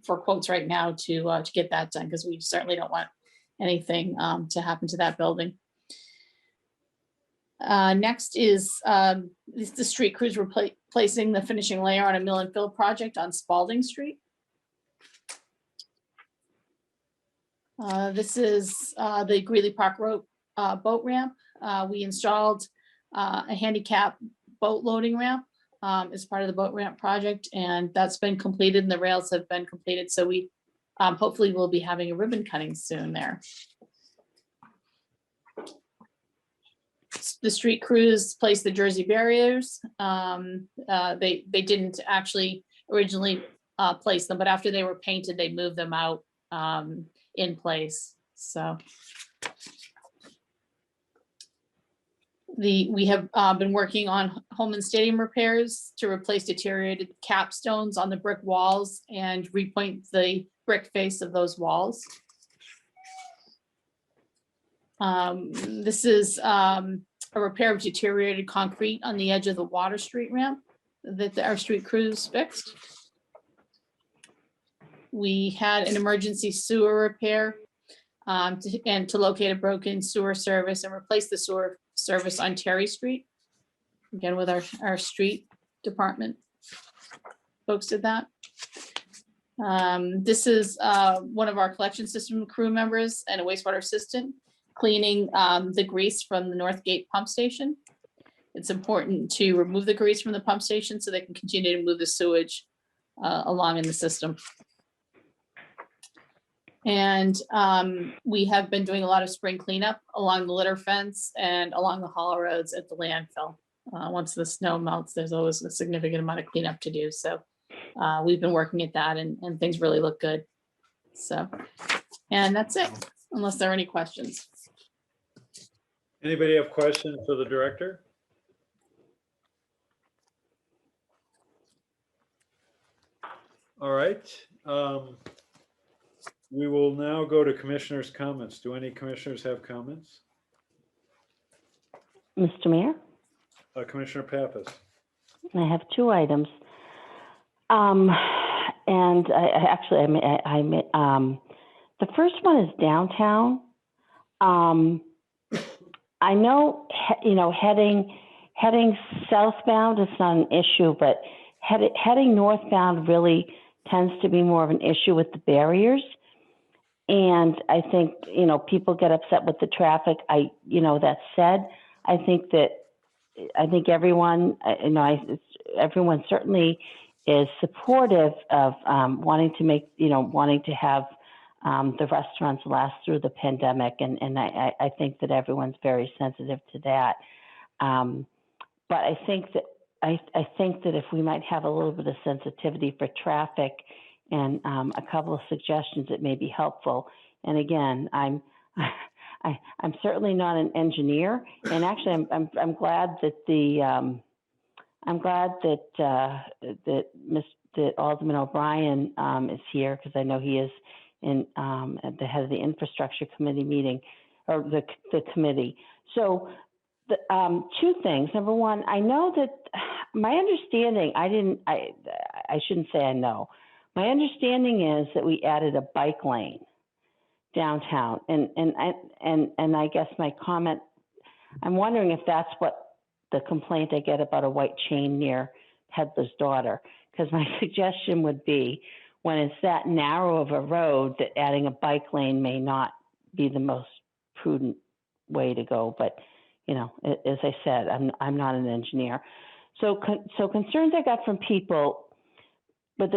for quotes right now to get that done, because we certainly don't want anything to happen to that building. Next is the street crews replacing the finishing layer on a mill and fill project on Spalding Street. This is the Greeley Park Road boat ramp. We installed a handicap boat loading ramp as part of the boat ramp project, and that's been completed and the rails have been completed. So we hopefully we'll be having a ribbon cutting soon there. The street crews placed the Jersey barriers. They didn't actually originally place them, but after they were painted, they moved them out in place. So we have been working on Holman Stadium repairs to replace deteriorated capstones on the brick walls and repoint the brick face of those walls. This is a repair of deteriorated concrete on the edge of the Water Street ramp that our street crews fixed. We had an emergency sewer repair to locate a broken sewer service and replace the sewer service on Terry Street. Again, with our street department folks did that. This is one of our collection system crew members and a wastewater assistant cleaning the grease from the North Gate pump station. It's important to remove the grease from the pump station so they can continue to move the sewage along in the system. And we have been doing a lot of spring cleanup along the litter fence and along the hollow roads at the landfill. Once the snow melts, there's always a significant amount of cleanup to do. So we've been working at that and things really look good. So, and that's it, unless there are any questions. Anybody have questions for the director? All right. We will now go to commissioners' comments. Do any commissioners have comments? Mr. Mayor, Commissioner Pappas. I have two items. And the first one is downtown. I know, heading southbound is not an issue, but heading northbound really tends to be more of an issue with the barriers. And I think, people get upset with the traffic. That said, I think everyone, everyone certainly is supportive of wanting to have the restaurants last through the pandemic. And I think that everyone's very sensitive to that. But I think that if we might have a little bit of sensitivity for traffic and a couple of suggestions, it may be helpful. And again, I'm certainly not an engineer, and actually, I'm glad that that Alderman O'Brien is here, because I know he is at the head of the infrastructure committee meeting, or the committee. So two things. Number one, I know that my understanding, I shouldn't say I know. My understanding is that we added a bike lane downtown, and I guess my comment, I'm wondering if that's what the complaint I get about a white chain near Peddler's Daughter, because my suggestion would be, when it's that narrow of a road, that adding a bike lane may not be the most prudent way to go. But as I said, I'm not an engineer. So concerns I got from people, but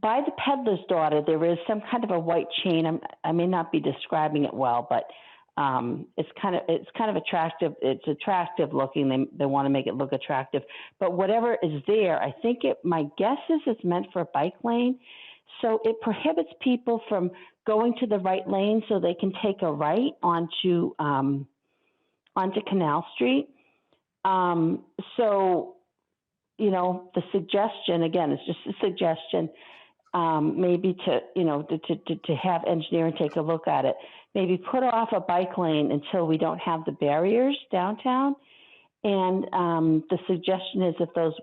by the Peddler's Daughter, there is some kind of a white chain. I may not be describing it well, but it's kind of attractive. It's attractive looking. They want to make it look attractive. But whatever is there, I think my guess is it's meant for a bike lane. So it prohibits people from going to the right lane so they can take a right onto Canal Street. The suggestion, again, it's just a suggestion, maybe to have engineering take a look at it. Maybe put off a bike lane until we don't have the barriers downtown. And the suggestion is if those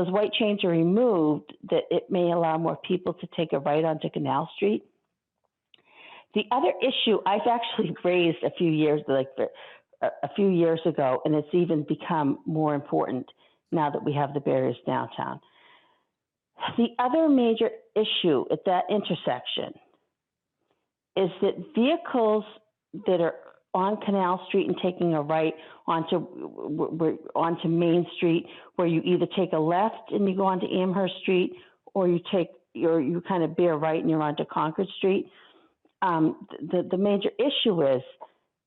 white chains are removed, that it may allow more people to take a right onto Canal Street. The other issue I've actually raised a few years ago, and it's even become more important now that we have the barriers downtown. The other major issue at that intersection is that vehicles that are on Canal Street and taking a right onto Main Street, where you either take a left and you go onto Amherst Street, or you take you kind of bear right and you're onto Concord Street. The major issue is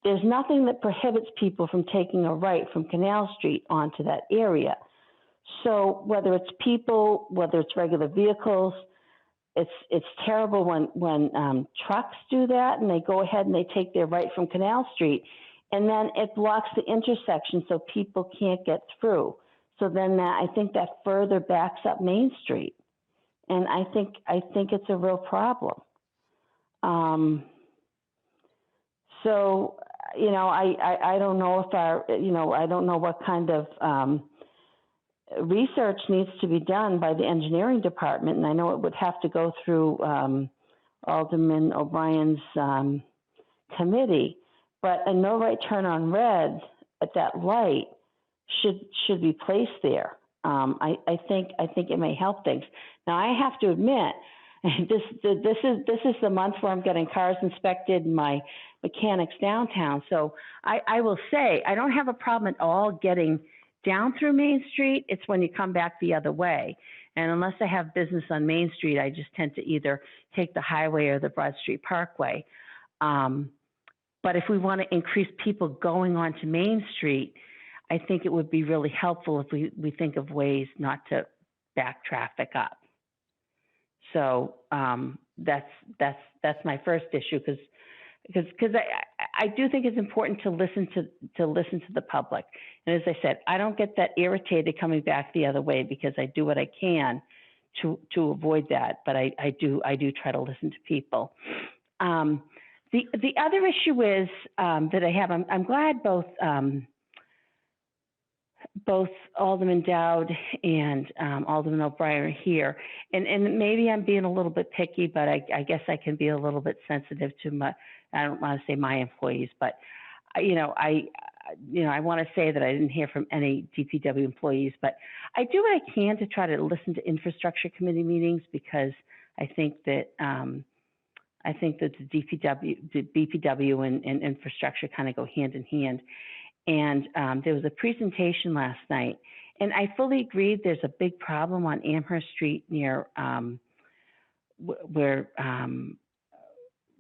there's nothing that prohibits people from taking a right from Canal Street onto that area. So whether it's people, whether it's regular vehicles, it's terrible when trucks do that and they go ahead and they take their right from Canal Street, and then it blocks the intersection so people can't get through. So then I think that further backs up Main Street, and I think it's a real problem. So I don't know if I don't know what kind of research needs to be done by the engineering department, and I know it would have to go through Alderman O'Brien's committee, but a no right turn on red at that light should be placed there. I think it may help things. Now I have to admit, this is the month where I'm getting cars inspected in my mechanics downtown. So I will say I don't have a problem at all getting down through Main Street. It's when you come back the other way. And unless I have business on Main Street, I just tend to either take the highway or the Broad Street Parkway. But if we want to increase people going onto Main Street, I think it would be really helpful if we think of ways not to back traffic up. So that's my first issue, because I do think it's important to listen to the public. And as I said, I don't get that irritated coming back the other way because I do what I can to avoid that. But I do try to listen to people. The other issue is that I have. I'm glad both Alderman Dowd and Alderman O'Brien are here. And maybe I'm being a little bit picky, but I guess I can be a little bit sensitive to I don't want to say my employees, but I want to say that I didn't hear from any DPW employees, but I do what I can to try to listen to infrastructure committee meetings, because I think that the BPW and infrastructure kind of go hand in hand. And there was a presentation last night, and I fully agreed there's a big problem on Amherst Street near where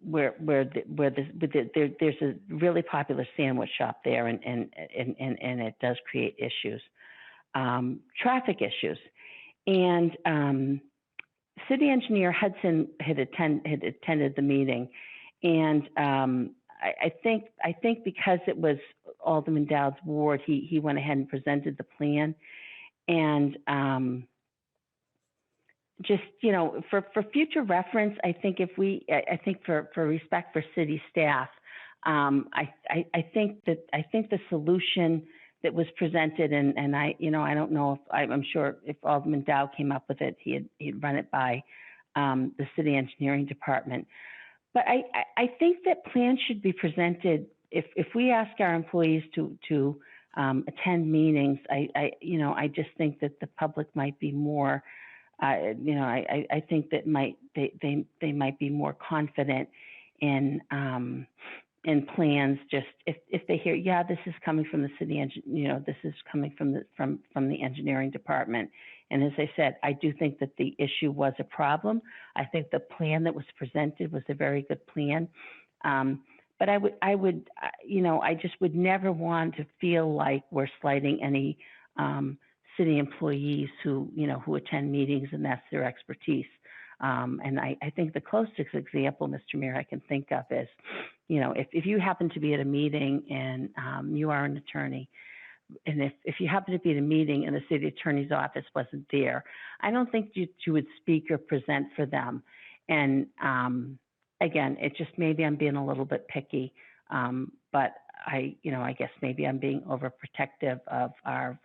there's a really popular sandwich shop there, and it does create issues, traffic issues. And City Engineer Hudson had attended the meeting, and I think because it was Alderman Dowd's ward, he went ahead and presented the plan, and just for future reference, I think for respect for city staff, I think the solution that was presented, and I don't know if I'm sure if Alderman Dowd came up with it, he'd run it by the city engineering department. But I think that plans should be presented. If we ask our employees to attend meetings, I just think that the public might be more, I think that they might be more confident in plans. Just if they hear, yeah, this is coming from the city, this is coming from the engineering department. And as I said, I do think that the issue was a problem. I think the plan that was presented was a very good plan. But I just would never want to feel like we're slighting any city employees who attend meetings and that's their expertise. And I think the closest example, Mr. Mayor, I can think of is, if you happen to be at a meeting and you are an attorney, and if you happen to be at a meeting and the city attorney's office wasn't there, I don't think you would speak or present for them. And again, it just, maybe I'm being a little bit picky, but I guess maybe I'm being overprotective of our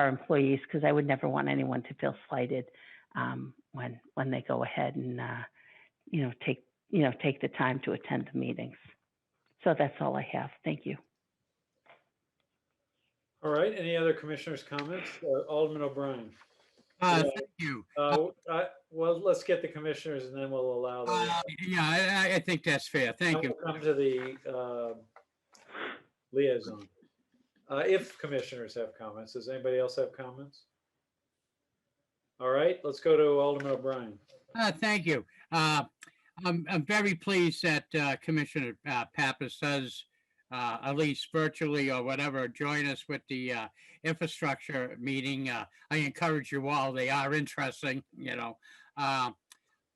employees, because I would never want anyone to feel slighted when they go ahead and take the time to attend the meetings. So that's all I have. Thank you. All right, any other commissioners' comments? Alderman O'Brien. Thank you. Well, let's get the commissioners and then we'll allow them. Yeah, I think that's fair. Thank you. We'll come to the liaison. If commissioners have comments, does anybody else have comments? All right, let's go to Alderman O'Brien. Thank you. I'm very pleased that Commissioner Pappas does, at least virtually or whatever, join us with the infrastructure meeting. I encourage you all. They are interesting, you know.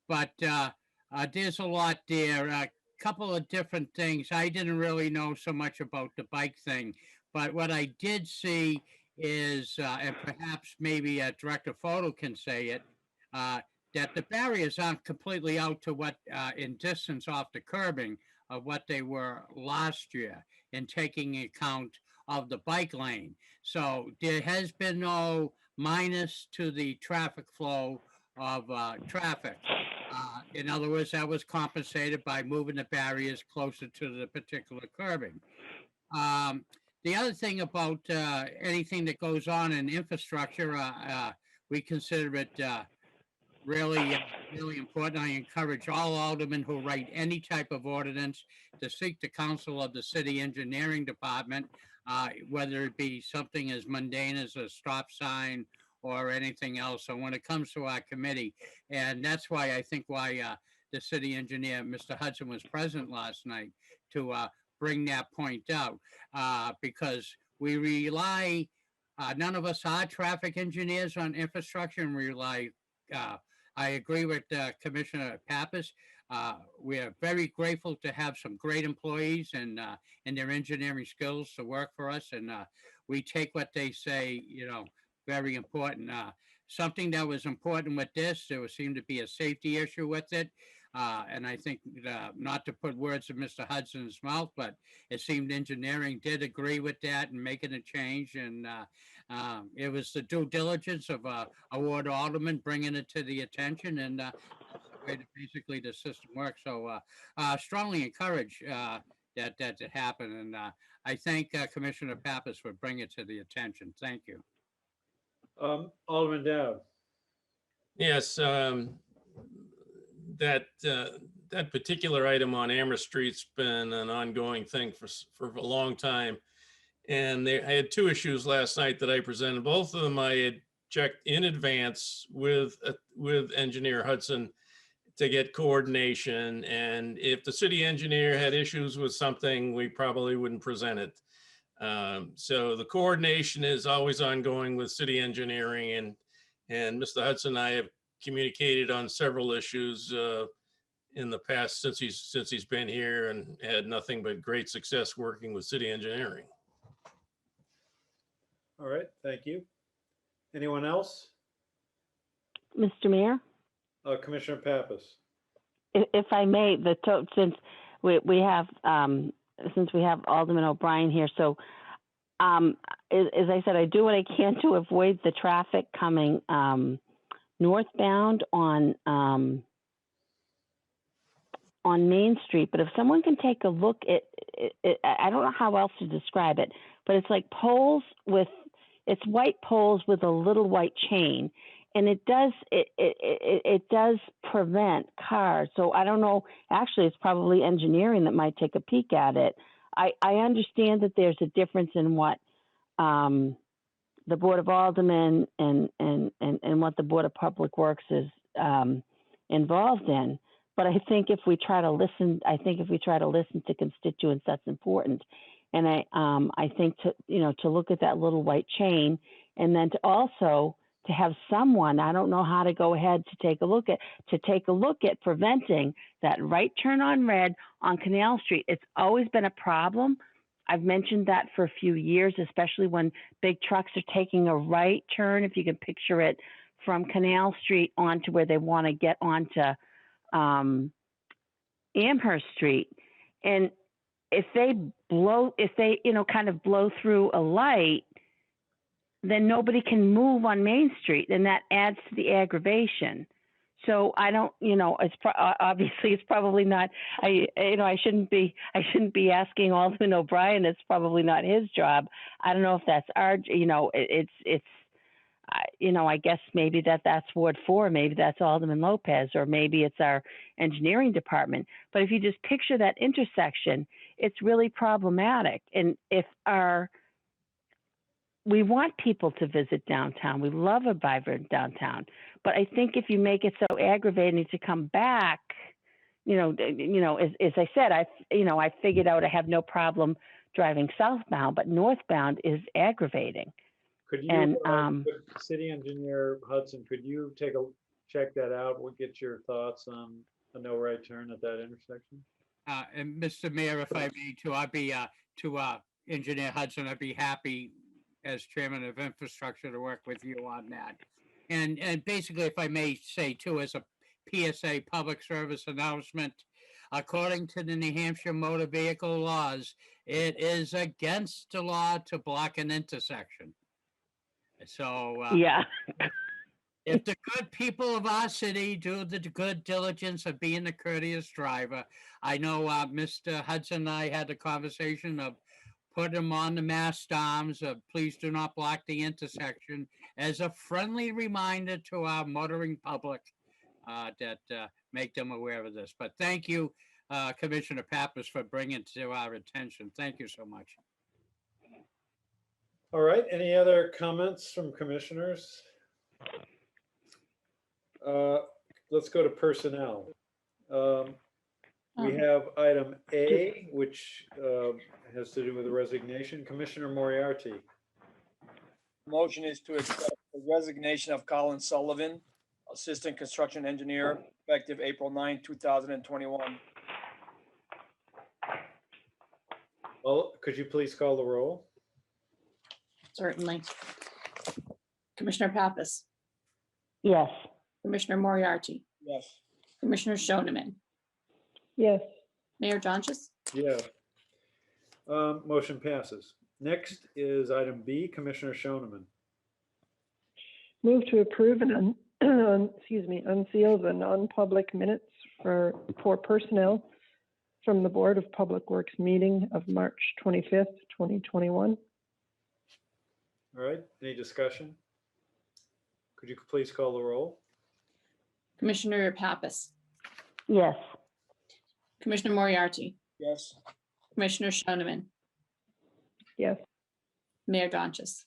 But there's a lot there. A couple of different things. I didn't really know so much about the bike thing, but what I did see is, and perhaps maybe Director Photo can say it, that the barriers aren't completely out to what in distance off the curbing of what they were last year, in taking account of the bike lane. So there has been no minus to the traffic flow of traffic. In other words, that was compensated by moving the barriers closer to the particular curbing. The other thing about anything that goes on in infrastructure, we consider it really important. I encourage all aldermen who write any type of ordinance to seek the counsel of the city engineering department, whether it be something as mundane as a stop sign or anything else. So when it comes to our committee, and that's why I think the city engineer, Mr. Hudson, was present last night to bring that point out, because we rely, none of us are traffic engineers on infrastructure, and we rely, I agree with Commissioner Pappas. We are very grateful to have some great employees and their engineering skills to work for us, and we take what they say, you know, very important. Something that was important with this, there seemed to be a safety issue with it. And I think, not to put words in Mr. Hudson's mouth, but it seemed engineering did agree with that and making a change. And it was the due diligence of a ward alderman bringing it to the attention, and that's the way that basically the system works. So strongly encourage that to happen. And I thank Commissioner Pappas for bringing it to the attention. Thank you. Alderman Dowd. Yes, that particular item on Amherst Street's been an ongoing thing for a long time. And I had two issues last night that I presented. Both of them I had checked in advance with Engineer Hudson to get coordination. And if the city engineer had issues with something, we probably wouldn't present it. So the coordination is always ongoing with city engineering, and Mr. Hudson and I have communicated on several issues in the past since he's been here, and had nothing but great success working with city engineering. All right, thank you. Anyone else? Mr. Mayor, Commissioner Pappas. if I may, since we have Alderman O'Brien here, so as I said, I do what I can to avoid the traffic coming northbound on Main Street. But if someone can take a look at it, I don't know how else to describe it, but it's like poles it's white poles with a little white chain, and it does prevent cars. So I don't know. Actually, it's probably engineering that might take a peek at it. I understand that there's a difference in what the Board of Aldermen and what the Board of Public Works is involved in. But I think if we try to listen, to constituents, that's important. And I think to look at that little white chain, and then to have someone, I don't know how to go ahead to take a look at preventing that right turn on red on Canal Street. It's always been a problem. I've mentioned that for a few years, especially when big trucks are taking a right turn, if you can picture it, from Canal Street onto where they want to get onto Amherst Street. And if they kind of blow through a light, then nobody can move on Main Street, and that adds to the aggravation. So I don't, obviously it's probably not. I shouldn't be asking Alderman O'Brien. It's probably not his job. I don't know if that's our. I guess maybe that's Ward 4. Maybe that's Alderman Lopez, or maybe it's our engineering department. But if you just picture that intersection, it's really problematic. And we want people to visit downtown. We love a vibrant downtown. But I think if you make it so aggravating to come back, as I said, I figured out I have no problem driving southbound, but northbound is aggravating. Could you, And, City Engineer Hudson, could you check that out? We'll get your thoughts on a no right turn at that intersection. And Mr. Mayor, if I may, to Engineer Hudson, I'd be happy as Chairman of Infrastructure to work with you on that. And basically, if I may say too, as a PSA public service announcement, according to the New Hampshire motor vehicle laws, it is against the law to block an intersection. So yeah. if the good people of our city do the good diligence of being a courteous driver, I know Mr. Hudson and I had a conversation of put them on the mast arms of please do not block the intersection as a friendly reminder to our motoring public that make them aware of this. But thank you, Commissioner Pappas, for bringing it to our attention. Thank you so much. All right, any other comments from commissioners? Let's go to personnel. We have item A, which has to do with the resignation. Commissioner Moriarty. Motion is to accept the resignation of Colin Sullivan, Assistant Construction Engineer, effective April 9, 2021. Well, could you please call the roll? Certainly. Commissioner Pappas, Yes. Commissioner Moriarty, Yes. Commissioner Shoneman, Yes. Mayor Donches. Yeah. Motion passes. Next is item B, Commissioner Shoneman. Move to approve and unseal the non-public minutes for personnel from the Board of Public Works meeting of March 25th, 2021. All right, any discussion? Could you please call the roll? Commissioner Pappas, Yes. Commissioner Moriarty, Yes. Commissioner Shoneman, Yes. Mayor Donches.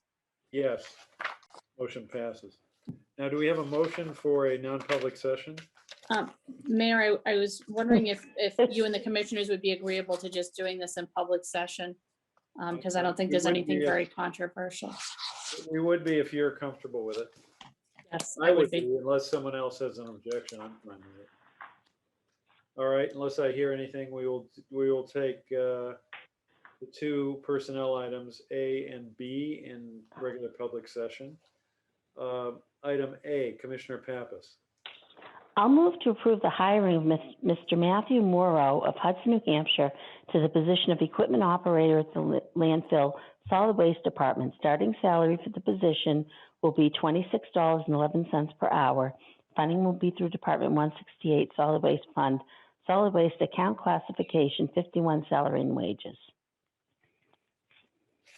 Yes. Motion passes. Now, do we have a motion for a non-public session? Mayor, I was wondering if you and the commissioners would be agreeable to just doing this in public session, because I don't think there's anything very controversial. We would be if you're comfortable with it. Yes, I would be, unless someone else has an objection. I'm fine with it. All right, unless I hear anything, we will take the two personnel items, A and B, in regular public session. Item A, Commissioner Pappas. I'll move to approve the hiring of Mr. Matthew Morrow of Hudson, New Hampshire to the position of equipment operator at the landfill solid waste department. Starting salary for the position will be $26.11 per hour. Funding will be through Department 168 Solid Waste Fund, Solid Waste Account Classification 51 Salary and Wages.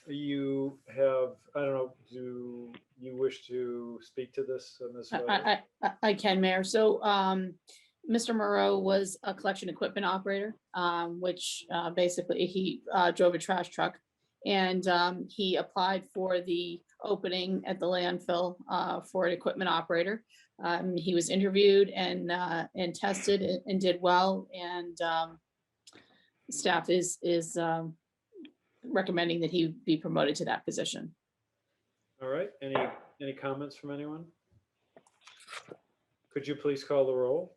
You have, I don't know, do you wish to speak to this, Ms. Scott? I can, Mayor. So Mr. Moreau was a collection equipment operator, which basically he drove a trash truck, and he applied for the opening at the landfill for an equipment operator. He was interviewed and tested and did well, and staff is recommending that he be promoted to that position. All right, any comments from anyone? Could you please call the roll?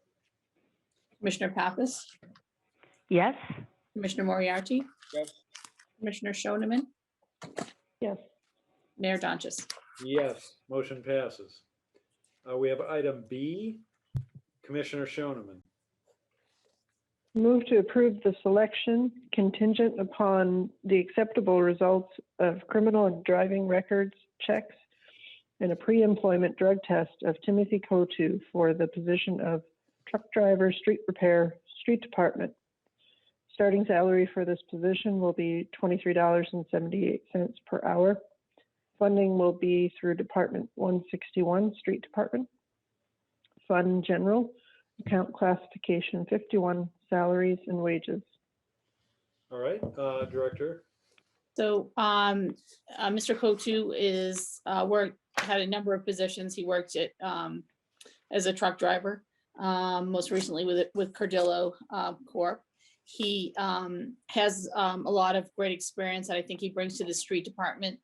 Commissioner Pappas, Yes. Commissioner Moriarty, Yes. Commissioner Shoneman, Yes. Mayor Donches. Yes, motion passes. We have item B, Commissioner Shoneman. Move to approve the selection contingent upon the acceptable results of criminal and driving records checks and a pre-employment drug test of Timothy Kotu for the position of truck driver, street repair, street department. Starting salary for this position will be $23.78 per hour. Funding will be through Department 161, Street Department. Fund General, Account Classification 51, Salaries and Wages. All right, Director. So Mr. Kotu had a number of positions. He worked at as a truck driver, most recently with Cardillo Corp. He has a lot of great experience that I think he brings to the street department,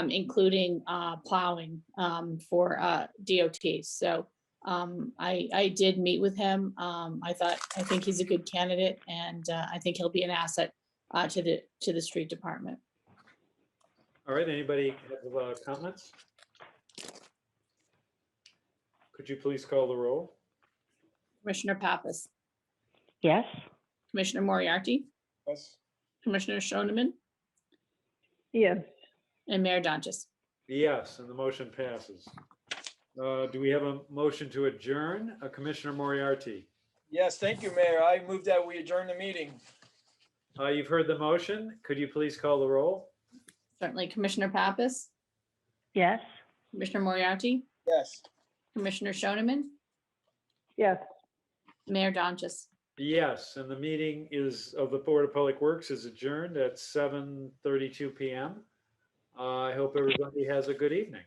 including plowing for DOTs. So I did meet with him. I think he's a good candidate, and I think he'll be an asset to the street department. All right, anybody have comments? Could you please call the roll? Commissioner Pappas, Yes? Commissioner Moriarty, Yes. Commissioner Shoneman, Yes. and Mayor Donches. Yes, and the motion passes. Do we have a motion to adjourn? Commissioner Moriarty, Yes, thank you, Mayor. I move that we adjourn the meeting. you've heard the motion. Could you please call the roll? Certainly, Commissioner Pappas, Yes? Commissioner Moriarty, Yes. Commissioner Shoneman, Yes. Mayor Donches. Yes, and the meeting of the Board of Public Works is adjourned at 7:32 PM. I hope everybody has a good evening.